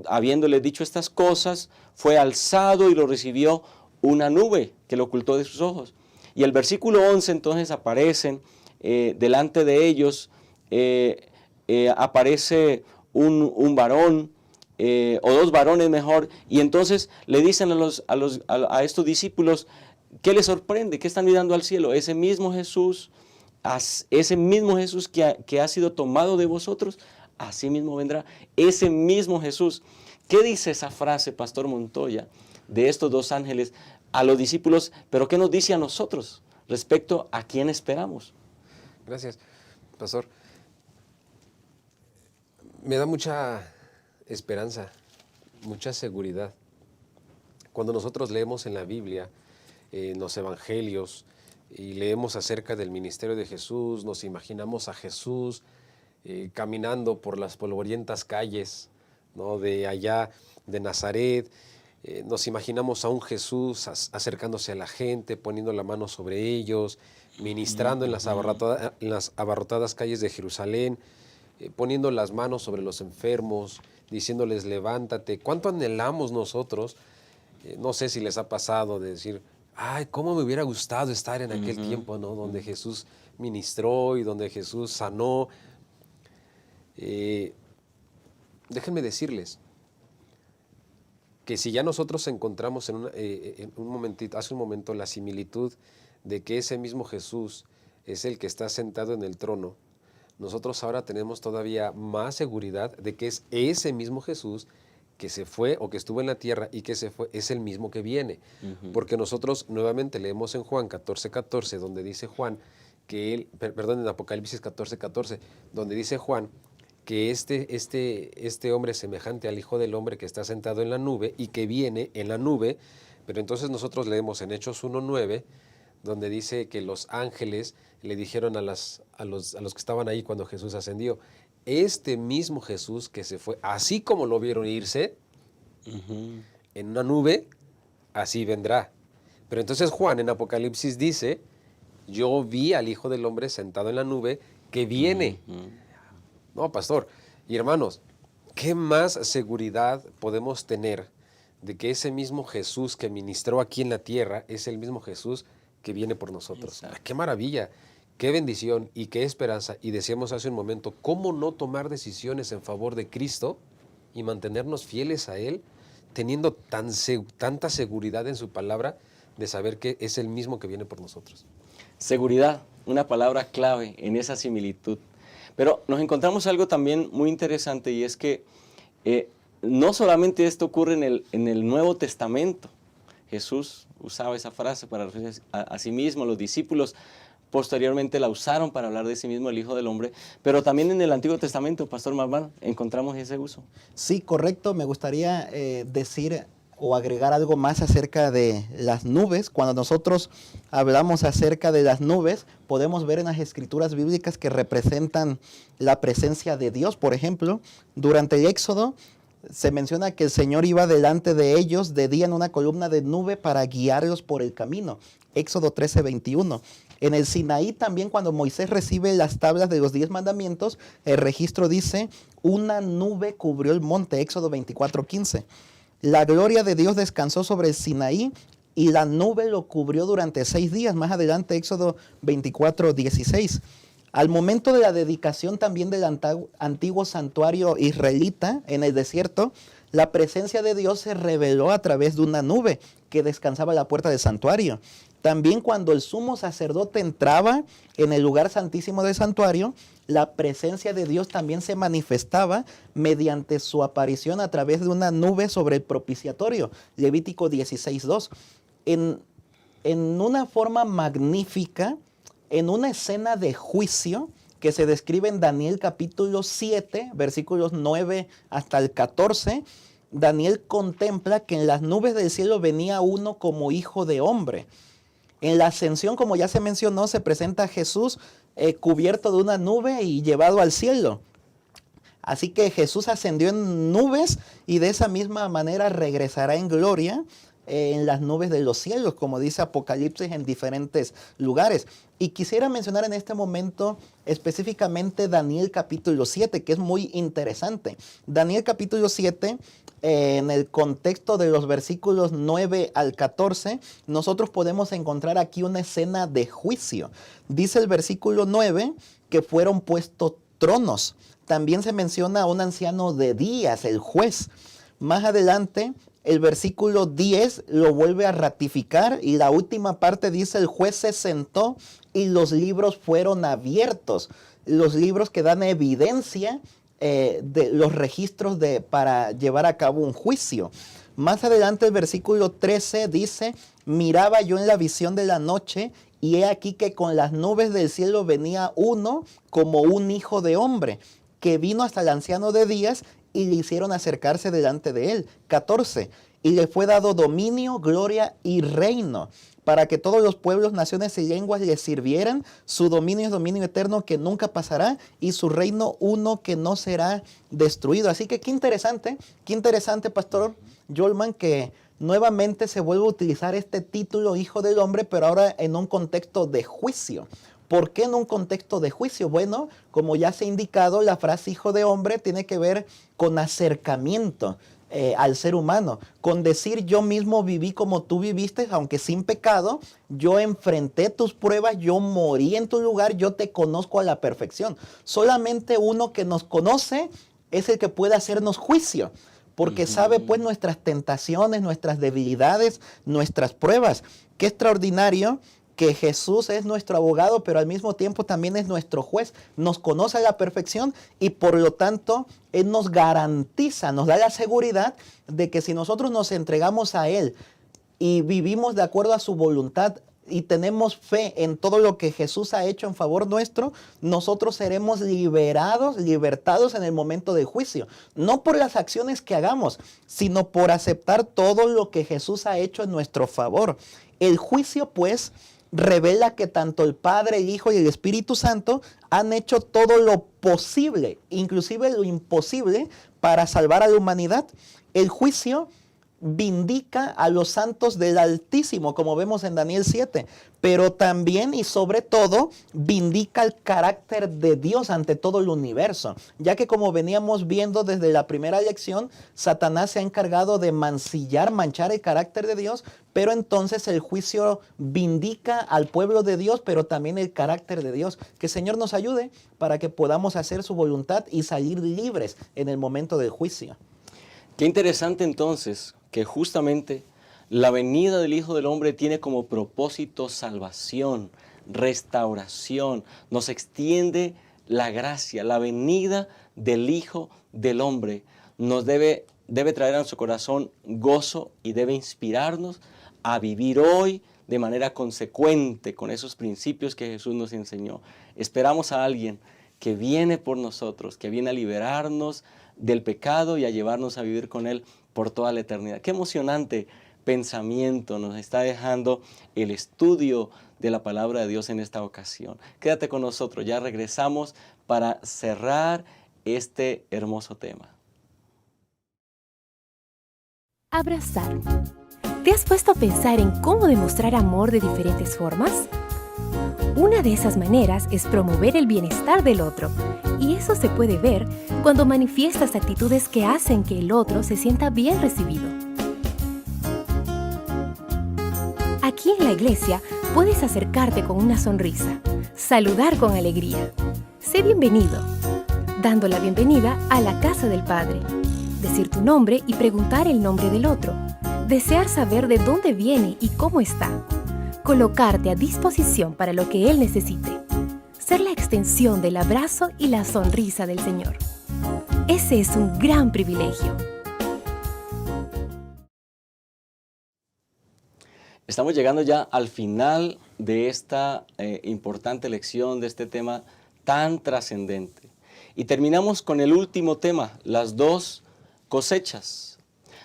habiéndole dicho estas cosas, fue alzado y lo recibió una nube que lo ocultó de sus ojos. Y el versículo 11 entonces aparecen delante de ellos, aparece un varón, o dos varones mejor, y entonces le dicen a estos discípulos, ¿qué les sorprende? ¿Qué están mirando al cielo? Ese mismo Jesús que ha sido tomado de vosotros, así mismo vendrá. Ese mismo Jesús. ¿Qué dice esa frase, Pastor Montoya, de estos dos ángeles a los discípulos? Pero ¿qué nos dice a nosotros respecto a quién esperamos? Gracias, Pastor. Me da mucha esperanza, mucha seguridad. Cuando nosotros leemos en la Biblia, en los evangelios, y leemos acerca del ministerio de Jesús, nos imaginamos a Jesús caminando por las polvorientas calles, ¿no?, de allá de Nazaret. Nos imaginamos a un Jesús acercándose a la gente, poniendo la mano sobre ellos, ministrando en las abarrotadas calles de Jerusalén, poniendo las manos sobre los enfermos, diciéndoles levántate. ¿Cuánto anhelamos nosotros? No sé si les ha pasado de decir, ay, cómo me hubiera gustado estar en aquel tiempo, ¿no? Donde Jesús ministró y donde Jesús sanó. Déjenme decirles que si ya nosotros encontramos en un momentito, hace un momento, la similitud de que ese mismo Jesús es el que está sentado en el trono, nosotros ahora tenemos todavía más seguridad de que es ese mismo Jesús que se fue o que estuvo en la tierra y que se fue, es el mismo que viene. Porque nosotros nuevamente leemos en Juan 14:14, donde dice Juan que él, perdón, en Apocalipsis 14:14, donde dice Juan que este hombre semejante al Hijo del Hombre que está sentado en la nube y que viene en la nube, pero entonces nosotros leemos en Hechos 1:9, donde dice que los ángeles le dijeron a los que estaban ahí cuando Jesús ascendió, este mismo Jesús que se fue, así como lo vieron irse en una nube, así vendrá. Pero entonces Juan en Apocalipsis dice, yo vi al Hijo del Hombre sentado en la nube que viene. No, pastor y hermanos, ¿qué más seguridad podemos tener de que ese mismo Jesús que ministró aquí en la tierra es el mismo Jesús que viene por nosotros? ¡Qué maravilla! ¡Qué bendición y qué esperanza! Y decíamos hace un momento, ¿cómo no tomar decisiones en favor de Cristo y mantenernos fieles a Él, teniendo tanta seguridad en su palabra de saber que es el mismo que viene por nosotros? Seguridad, una palabra clave en esa similitud. Pero nos encontramos algo también muy interesante, y es que no solamente esto ocurre en el Nuevo Testamento. Jesús usaba esa frase para referirse a sí mismo, los discípulos posteriormente la usaron para hablar de sí mismo, el Hijo del Hombre, pero también en el Antiguo Testamento, Pastor Marván, encontramos ese uso. Sí, correcto. Me gustaría decir o agregar algo más acerca de las nubes. Cuando nosotros hablamos acerca de las nubes, podemos ver en las escrituras bíblicas que representan la presencia de Dios. Por ejemplo, durante el Éxodo se menciona que el Señor iba delante de ellos de día en una columna de nube para guiarlos por el camino. Éxodo 13:21. En el Sinaí también, cuando Moisés recibe las tablas de los 10 mandamientos, el registro dice, una nube cubrió el monte, Éxodo 24:15. La gloria de Dios descansó sobre el Sinaí y la nube lo cubrió durante 6 días. Más adelante, Éxodo 24:16. Al momento de la dedicación también del antiguo santuario israelita en el desierto, la presencia de Dios se reveló a través de una nube que descansaba a la puerta del santuario. También cuando el sumo sacerdote entraba en el lugar santísimo del santuario, la presencia de Dios también se manifestaba mediante su aparición a través de una nube sobre el propiciatorio. Levítico 16:2. En una forma magnífica, en una escena de juicio que se describe en Daniel capítulo 7, versículos 9 hasta el 14, Daniel contempla que en las nubes del cielo venía uno como hijo de hombre. En la ascensión, como ya se mencionó, se presenta a Jesús cubierto de una nube y llevado al cielo. Así que Jesús ascendió en nubes y de esa misma manera regresará en gloria en las nubes de los cielos, como dice Apocalipsis, en diferentes lugares. Y quisiera mencionar en este momento específicamente Daniel capítulo 7, que es muy interesante. Daniel capítulo 7, en el contexto de los versículos 9 al 14, nosotros podemos encontrar aquí una escena de juicio. Dice el versículo 9 que fueron puestos tronos. También se menciona a un anciano de días, el juez. Más adelante, el versículo 10 lo vuelve a ratificar y la última parte dice, el juez se sentó y los libros fueron abiertos. Los libros que dan evidencia de los registros para llevar a cabo un juicio. Más adelante el versículo 13 dice, miraba yo en la visión de la noche y he aquí que con las nubes del cielo venía uno como un hijo de hombre, que vino hasta el anciano de días y le hicieron acercarse delante de él. 14. Y le fue dado dominio, gloria y reino, para que todos los pueblos, naciones y lenguas le sirvieran. Su dominio es dominio eterno que nunca pasará y su reino uno que no será destruido. Así que qué interesante, Pastor Jolman, que nuevamente se vuelve a utilizar este título Hijo del Hombre, pero ahora en un contexto de juicio. ¿Por qué en un contexto de juicio? Bueno, como ya se ha indicado, la frase Hijo de Hombre tiene que ver con acercamiento. al ser humano. Con decir yo mismo viví como tú viviste, aunque sin pecado, yo enfrenté tus pruebas, yo morí en tu lugar, yo te conozco a la perfección. Solamente uno que nos conoce es el que puede hacernos juicio, porque sabe pues nuestras tentaciones, nuestras debilidades, nuestras pruebas. Qué extraordinario que Jesús es nuestro abogado, pero al mismo tiempo también es nuestro juez. Nos conoce a la perfección y por lo tanto Él nos garantiza, nos da la seguridad de que si nosotros nos entregamos a Él y vivimos de acuerdo a su voluntad y tenemos fe en todo lo que Jesús ha hecho en favor nuestro, nosotros seremos libertados en el momento del juicio. No por las acciones que hagamos, sino por aceptar todo lo que Jesús ha hecho en nuestro favor. El juicio, pues, revela que tanto el Padre, el Hijo y el Espíritu Santo han hecho todo lo posible, inclusive lo imposible, para salvar a la humanidad. El juicio vindica a los santos del Altísimo, como vemos en Daniel 7, pero también y sobre todo vindica el carácter de Dios ante todo el universo, ya que como veníamos viendo desde la primera lección, Satanás se ha encargado de manchar el carácter de Dios, pero entonces el juicio vindica al pueblo de Dios, pero también el carácter de Dios. Que el Señor nos ayude para que podamos hacer su voluntad y salir libres en el momento del juicio. Qué interesante entonces que justamente la venida del Hijo del Hombre tiene como propósito salvación, restauración. Nos extiende la gracia. La venida del Hijo del Hombre nos debe traer a nuestro corazón gozo y debe inspirarnos a vivir hoy de manera consecuente con esos principios que Jesús nos enseñó. Esperamos a alguien que viene por nosotros, que viene a liberarnos del pecado y a llevarnos a vivir con Él por toda la eternidad. Qué emocionante pensamiento nos está dejando el estudio de la palabra de Dios en esta ocasión. Quédate con nosotros, ya regresamos para cerrar este hermoso tema. Abrazar. ¿Te has puesto a pensar en cómo demostrar amor de diferentes formas? Una de esas maneras es promover el bienestar del otro, y eso se puede ver cuando manifiestas actitudes que hacen que el otro se sienta bien recibido. Aquí en la iglesia puedes acercarte con una sonrisa, saludar con alegría. Sé bienvenido, dando la bienvenida a la casa del Padre, decir tu nombre y preguntar el nombre del otro, desear saber de dónde viene y cómo está, colocarte a disposición para lo que Él necesite, ser la extensión del abrazo y la sonrisa del Señor. Ese es un gran privilegio. Estamos llegando ya al final de esta importante lección, de este tema tan trascendente. Y terminamos con el último tema, las dos cosechas.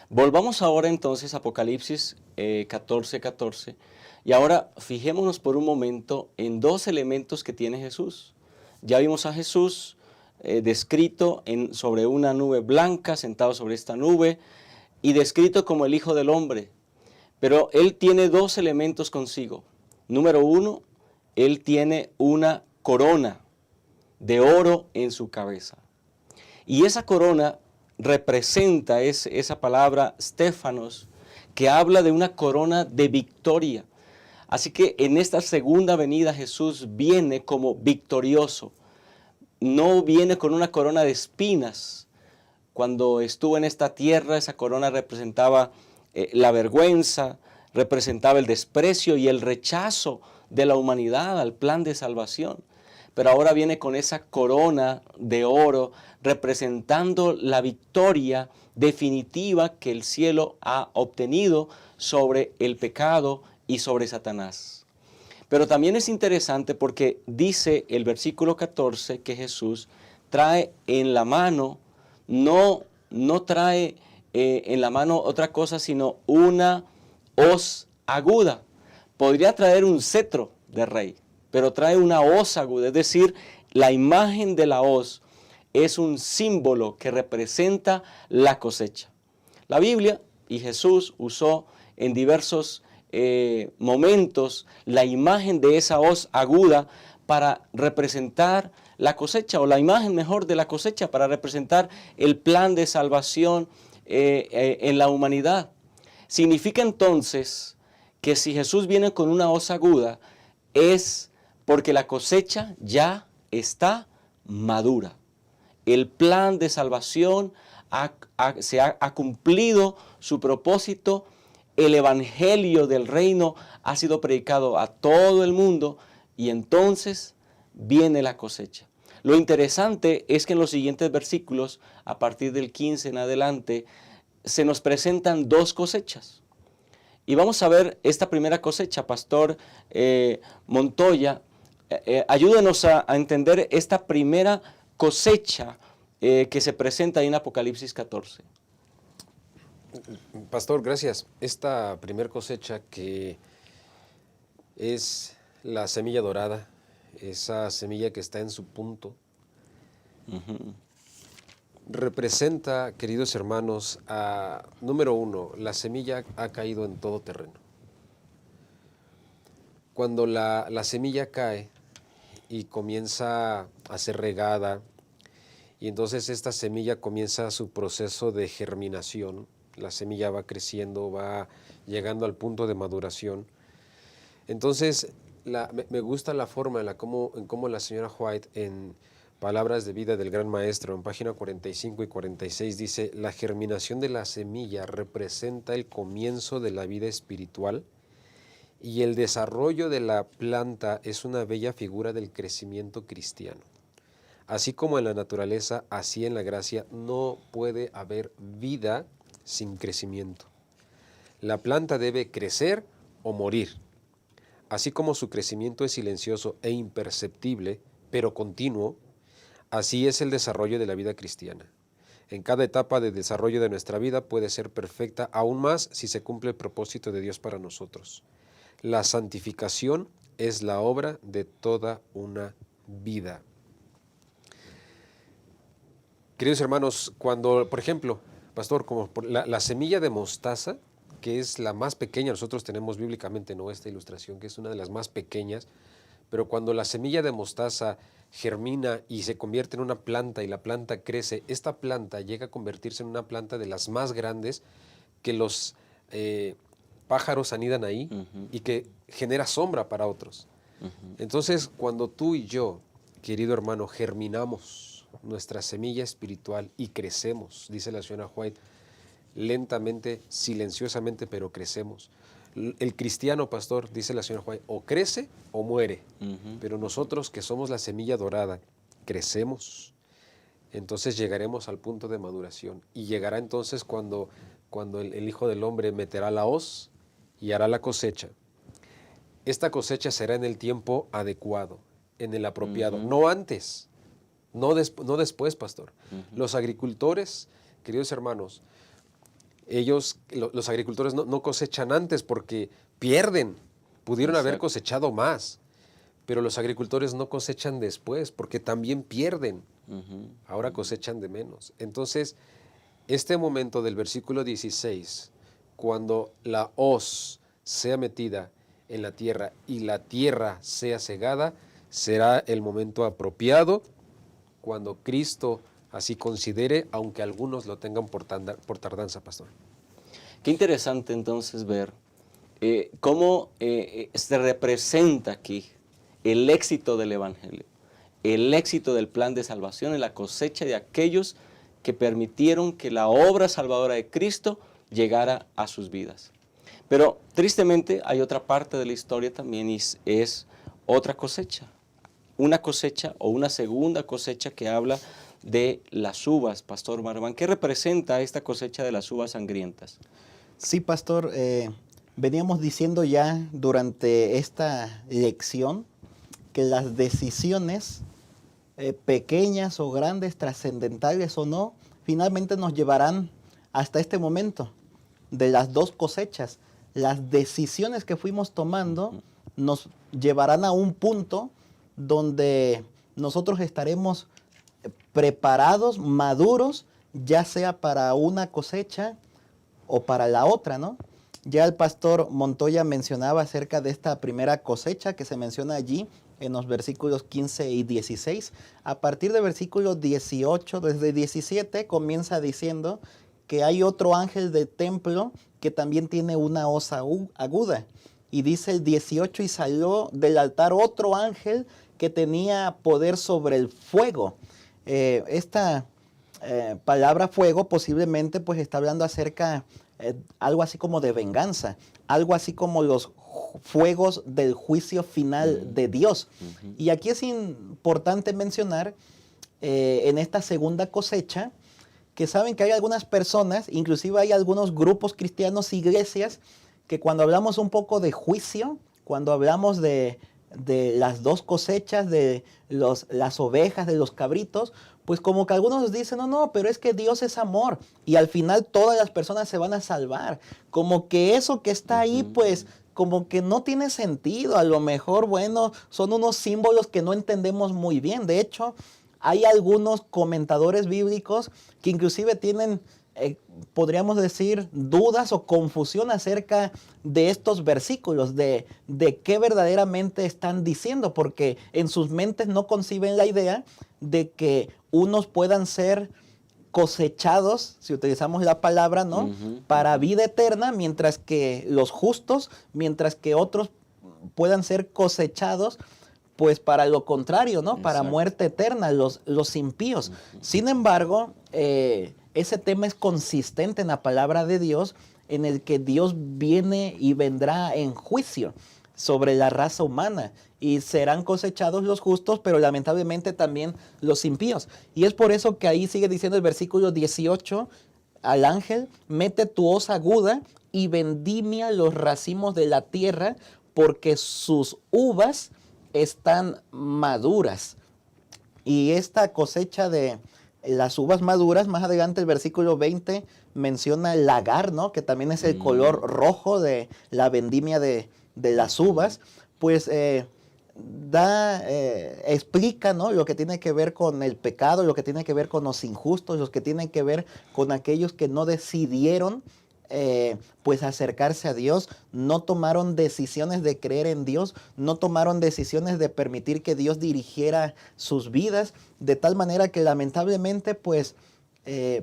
Volvamos ahora entonces a Apocalipsis 14:14. Y ahora fijémonos por un momento en dos elementos que tiene Jesús. Ya vimos a Jesús descrito sobre una nube blanca, sentado sobre esta nube, y descrito como el Hijo del Hombre. Pero Él tiene dos elementos consigo. Número uno, Él tiene una corona de oro en su cabeza. Y esa corona representa esa palabra Stéphanos, que habla de una corona de victoria. Así que en esta segunda venida Jesús viene como victorioso. No viene con una corona de espinas. Cuando estuvo en esta tierra, esa corona representaba la vergüenza, representaba el desprecio y el rechazo de la humanidad al plan de salvación. Pero ahora viene con esa corona de oro representando la victoria definitiva que el cielo ha obtenido sobre el pecado y sobre Satanás. Pero también es interesante porque dice el versículo 14 que Jesús trae en la mano, no trae en la mano otra cosa sino una hoz aguda. Podría traer un cetro de rey, pero trae una hoz aguda, es decir, la imagen de la hoz es un símbolo que representa la cosecha. La Biblia y Jesús usó en diversos momentos la imagen de esa hoz aguda para representar la cosecha, o la imagen mejor de la cosecha para representar el plan de salvación en la humanidad. Significa entonces que si Jesús viene con una hoz aguda, es porque la cosecha ya está madura. El plan de salvación ha cumplido su propósito. El evangelio del reino ha sido predicado a todo el mundo y entonces viene la cosecha. Lo interesante es que en los siguientes versículos, a partir del 15 en adelante, se nos presentan dos cosechas. Y vamos a ver esta primera cosecha. Pastor Montoya, ayúdenos a entender esta primera cosecha que se presenta ahí en Apocalipsis 14. Pastor, gracias. Esta primer cosecha, que es la semilla dorada, esa semilla que está en su punto, representa, queridos hermanos, número uno, la semilla ha caído en todo terreno. Cuando la semilla cae y comienza a ser regada, y entonces esta semilla comienza su proceso de germinación, la semilla va creciendo, va llegando al punto de maduración. Entonces, me gusta la forma en cómo la señora White, en Palabras de Vida del Gran Maestro, en página 45 y 46, dice: la germinación de la semilla representa el comienzo de la vida espiritual y el desarrollo de la planta es una bella figura del crecimiento cristiano. Así como en la naturaleza, así en la gracia, no puede haber vida sin crecimiento. La planta debe crecer o morir. Así como su crecimiento es silencioso e imperceptible, pero continuo, así es el desarrollo de la vida cristiana. En cada etapa de desarrollo de nuestra vida puede ser perfecta, aún más si se cumple el propósito de Dios para nosotros. La santificación es la obra de toda una vida. Queridos hermanos, cuando, por ejemplo, pastor, como la semilla de mostaza, que es la más pequeña, nosotros tenemos bíblicamente esta ilustración, que es una de las más pequeñas, pero cuando la semilla de mostaza germina y se convierte en una planta y la planta crece, esta planta llega a convertirse en una planta de las más grandes, que los pájaros anidan ahí y que genera sombra para otros. Entonces, cuando tú y yo, querido hermano, germinamos nuestra semilla espiritual y crecemos, dice la señora White, lentamente, silenciosamente, pero crecemos. El cristiano, pastor, dice la señora White, o crece o muere, pero nosotros que somos la semilla dorada, crecemos. Entonces llegaremos al punto de maduración y llegará entonces cuando el Hijo del Hombre meterá la hoz y hará la cosecha. Esta cosecha será en el tiempo adecuado, en el apropiado, no antes, no después, pastor. Los agricultores, queridos hermanos, los agricultores no cosechan antes porque pierden, pudieron haber cosechado más, pero los agricultores no cosechan después porque también pierden, ahora cosechan de menos. Entonces, este momento del versículo 16, cuando la hoz sea metida en la tierra y la tierra sea cegada, será el momento apropiado cuando Cristo así considere, aunque algunos lo tengan por tardanza, pastor. Qué interesante entonces ver cómo se representa aquí el éxito del Evangelio, el éxito del plan de salvación en la cosecha de aquellos que permitieron que la obra salvadora de Cristo llegara a sus vidas. Pero tristemente hay otra parte de la historia también y es otra cosecha. Una cosecha o una segunda cosecha que habla de las uvas, Pastor Marván. ¿Qué representa esta cosecha de las uvas sangrientas? Sí, pastor, veníamos diciendo ya durante esta lección que las decisiones pequeñas o grandes, trascendentales o no, finalmente nos llevarán hasta este momento de las dos cosechas. Las decisiones que fuimos tomando nos llevarán a un punto donde nosotros estaremos preparados, maduros, ya sea para una cosecha o para la otra, ¿no? Ya el pastor Montoya mencionaba acerca de esta primera cosecha que se menciona allí en los versículos 15 y 16. A partir del versículo 18, desde 17, comienza diciendo que hay otro ángel del templo que también tiene una hoz aguda. Y dice el 18, y salió del altar otro ángel que tenía poder sobre el fuego. Esta palabra fuego posiblemente pues está hablando acerca algo así como de venganza, algo así como los fuegos del juicio final de Dios. Y aquí es importante mencionar en esta segunda cosecha que saben que hay algunas personas, inclusive hay algunos grupos cristianos, iglesias, que cuando hablamos un poco de juicio, cuando hablamos de las dos cosechas, de las ovejas, de los cabritos, pues como que algunos dicen, no, pero es que Dios es amor y al final todas las personas se van a salvar. Como que eso que está ahí, pues como que no tiene sentido. A lo mejor, bueno, son unos símbolos que no entendemos muy bien. De hecho, hay algunos comentadores bíblicos que inclusive tienen, podríamos decir, dudas o confusión acerca de estos versículos, de qué verdaderamente están diciendo, porque en sus mentes no conciben la idea de que unos puedan ser cosechados, si utilizamos la palabra, ¿no? Para vida eterna, mientras que los justos, mientras que otros puedan ser cosechados pues para lo contrario, ¿no? Para muerte eterna, los impíos. Sin embargo, ese tema es consistente en la palabra de Dios, en el que Dios viene y vendrá en juicio sobre la raza humana y serán cosechados los justos, pero lamentablemente también los impíos. Y es por eso que ahí sigue diciendo el versículo 18 al ángel, mete tu hoz aguda y vendimia los racimos de la tierra, porque sus uvas están maduras. Y esta cosecha de las uvas maduras, más adelante el versículo 20 menciona el lagar, ¿no? Que también es el color rojo de la vendimia de las uvas, pues explica, ¿no? Lo que tiene que ver con el pecado, lo que tiene que ver con los injustos, lo que tiene que ver con aquellos que no decidieron pues acercarse a Dios, no tomaron decisiones de creer en Dios, no tomaron decisiones de permitir que Dios dirigiera sus vidas, de tal manera que lamentablemente pues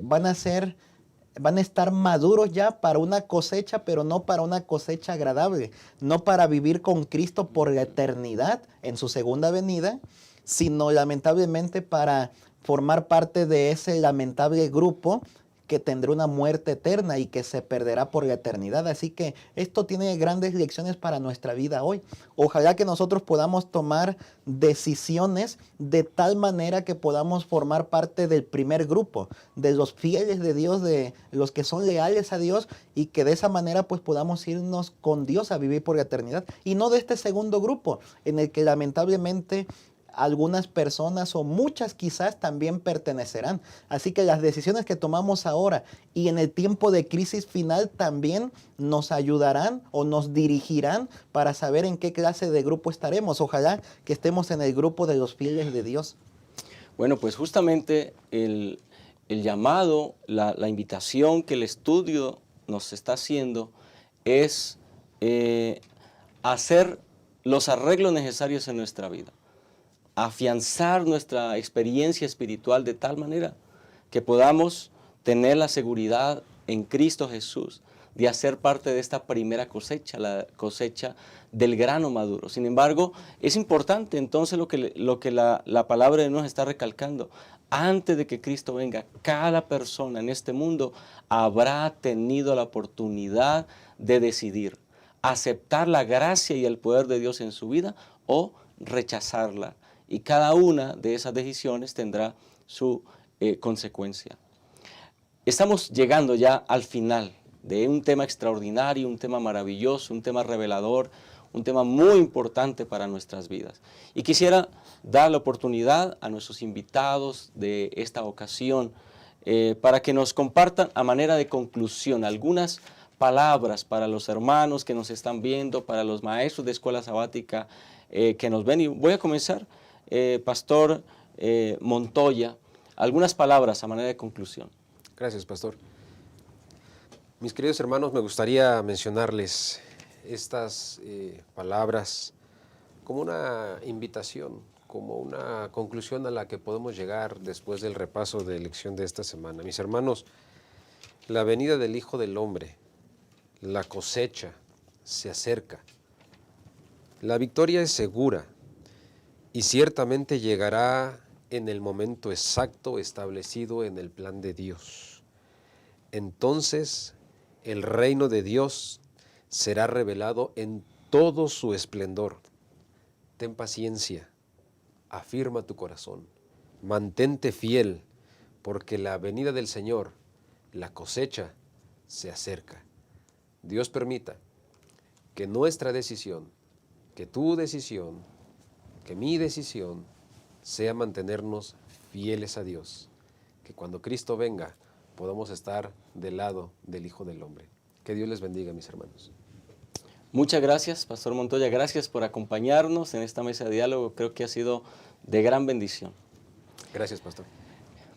van a estar maduros ya para una cosecha, pero no para una cosecha agradable, no para vivir con Cristo por la eternidad en su segunda venida, sino lamentablemente para formar parte de ese lamentable grupo que tendrá una muerte eterna y que se perderá por la eternidad. Así que esto tiene grandes lecciones para nuestra vida hoy. Ojalá que nosotros podamos tomar decisiones de tal manera que podamos formar parte del primer grupo, de los fieles de Dios, de los que son leales a Dios, y que de esa manera pues podamos irnos con Dios a vivir por la eternidad. Y no de este segundo grupo, en el que lamentablemente algunas personas o muchas quizás también pertenecerán. Así que las decisiones que tomamos ahora y en el tiempo de crisis final también nos ayudarán o nos dirigirán para saber en qué clase de grupo estaremos. Ojalá que estemos en el grupo de los fieles de Dios. Bueno, pues justamente el llamado, la invitación que el estudio nos está haciendo es hacer los arreglos necesarios en nuestra vida, afianzar nuestra experiencia espiritual de tal manera que podamos tener la seguridad en Cristo Jesús de hacer parte de esta primera cosecha, la cosecha del grano maduro. Sin embargo, es importante entonces lo que la palabra de Dios nos está recalcando. Antes de que Cristo venga, cada persona en este mundo habrá tenido la oportunidad de decidir aceptar la gracia y el poder de Dios en su vida o rechazarla. Y cada una de esas decisiones tendrá su consecuencia. Estamos llegando ya al final de un tema extraordinario, un tema maravilloso, un tema revelador, un tema muy importante para nuestras vidas. Y quisiera dar la oportunidad a nuestros invitados de esta ocasión para que nos compartan a manera de conclusión algunas palabras para los hermanos que nos están viendo, para los maestros de escuela sabática que nos ven. Y voy a comenzar, Pastor Montoya, algunas palabras a manera de conclusión. Gracias, Pastor. Mis queridos hermanos, me gustaría mencionarles estas palabras como una invitación, como una conclusión a la que podemos llegar después del repaso de lección de esta semana. Mis hermanos, La venida del Hijo del Hombre, la cosecha se acerca. La victoria es segura y ciertamente llegará en el momento exacto establecido en el plan de Dios. Entonces el reino de Dios será revelado en todo su esplendor. Ten paciencia, afirma tu corazón, mantente fiel, porque la venida del Señor, la cosecha, se acerca. Dios permita que nuestra decisión, que tu decisión, que mi decisión, sea mantenernos fieles a Dios, que cuando Cristo venga podamos estar del lado del Hijo del Hombre. Que Dios les bendiga, mis hermanos. Muchas gracias, Pastor Montoya. Gracias por acompañarnos en esta mesa de diálogo. Creo que ha sido de gran bendición. Gracias, Pastor.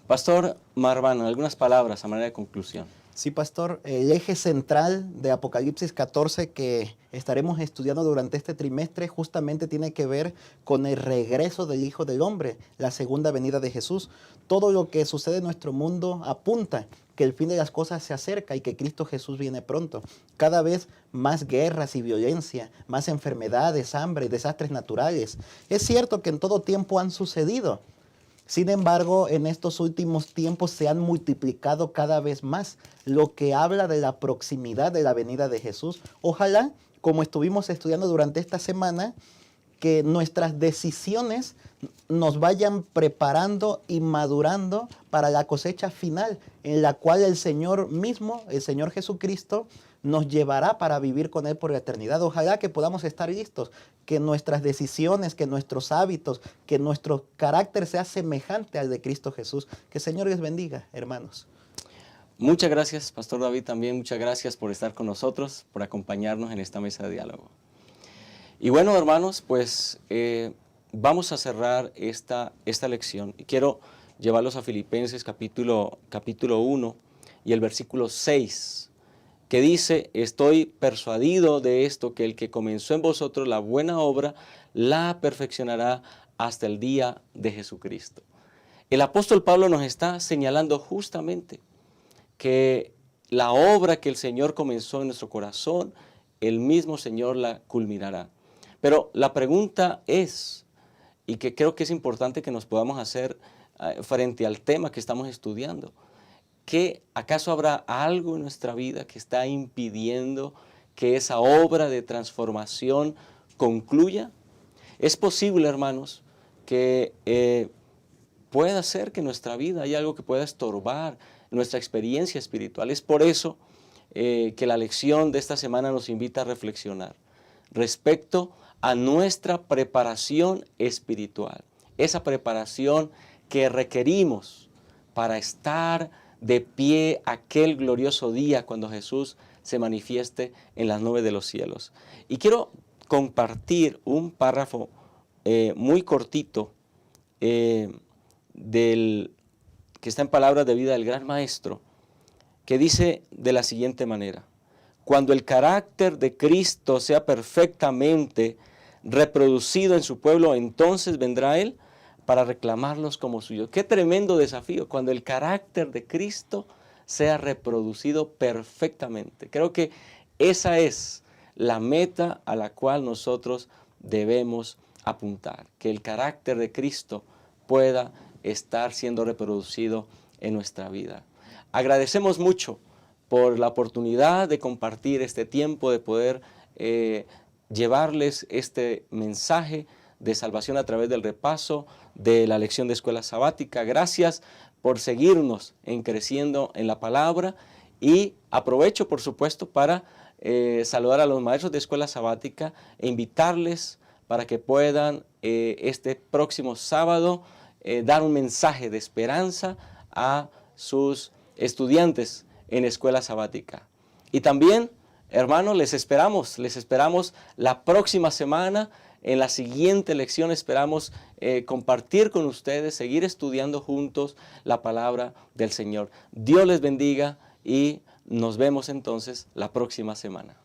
Pastor Marván, algunas palabras a manera de conclusión. Sí, pastor, el eje central de Apocalipsis 14 que estaremos estudiando durante este trimestre justamente tiene que ver con el regreso del Hijo del Hombre, la segunda venida de Jesús. Todo lo que sucede en nuestro mundo apunta que el fin de las cosas se acerca y que Cristo Jesús viene pronto. Cada vez más guerras y violencia, más enfermedades, hambre, desastres naturales. Es cierto que en todo tiempo han sucedido. Sin embargo, en estos últimos tiempos se han multiplicado cada vez más, lo que habla de la proximidad de la venida de Jesús. Ojalá, como estuvimos estudiando durante esta semana, que nuestras decisiones nos vayan preparando y madurando para la cosecha final, en la cual el Señor mismo, el Señor Jesucristo, nos llevará para vivir con Él por la eternidad. Ojalá que podamos estar listos, que nuestras decisiones, que nuestros hábitos, que nuestro carácter sea semejante al de Cristo Jesús. Que el Señor les bendiga, hermanos. Muchas gracias, Pastor David, también muchas gracias por estar con nosotros, por acompañarnos en esta mesa de diálogo. Y bueno, hermanos, pues vamos a cerrar esta lección. Y quiero llevarlos a Filipenses capítulo 1 y el versículo 6. Que dice, estoy persuadido de esto, que el que comenzó en vosotros la buena obra, la perfeccionará hasta el día de Jesucristo. El apóstol Pablo nos está señalando justamente que la obra que el Señor comenzó en nuestro corazón, el mismo Señor la culminará. Pero la pregunta es, y que creo que es importante que nos podamos hacer frente al tema que estamos estudiando, ¿que acaso habrá algo en nuestra vida que está impidiendo que esa obra de transformación concluya? Es posible, hermanos, que pueda ser que en nuestra vida hay algo que pueda estorbar nuestra experiencia espiritual. Es por eso que la lección de esta semana nos invita a reflexionar respecto a nuestra preparación espiritual. Esa preparación que requerimos para estar de pie aquel glorioso día cuando Jesús se manifieste en las nubes de los cielos. Y quiero compartir un párrafo muy cortito que está en Palabras de Vida del Gran Maestro, que dice de la siguiente manera: cuando el carácter de Cristo sea perfectamente reproducido en su pueblo, entonces vendrá Él para reclamarlos como suyos. Qué tremendo desafío, cuando el carácter de Cristo sea reproducido perfectamente. Creo que esa es la meta a la cual nosotros debemos apuntar, que el carácter de Cristo pueda estar siendo reproducido en nuestra vida. Agradecemos mucho por la oportunidad de compartir este tiempo, de poder llevarles este mensaje de salvación a través del repaso de la lección de escuela sabática. Gracias por seguirnos en creciendo en la palabra, y aprovecho por supuesto para saludar a los maestros de escuela sabática e invitarles para que puedan este próximo sábado dar un mensaje de esperanza a sus estudiantes en escuela sabática. Y también, hermanos, les esperamos la próxima semana. En la siguiente lección esperamos compartir con ustedes, seguir estudiando juntos la palabra del Señor. Dios les bendiga y nos vemos entonces la próxima semana.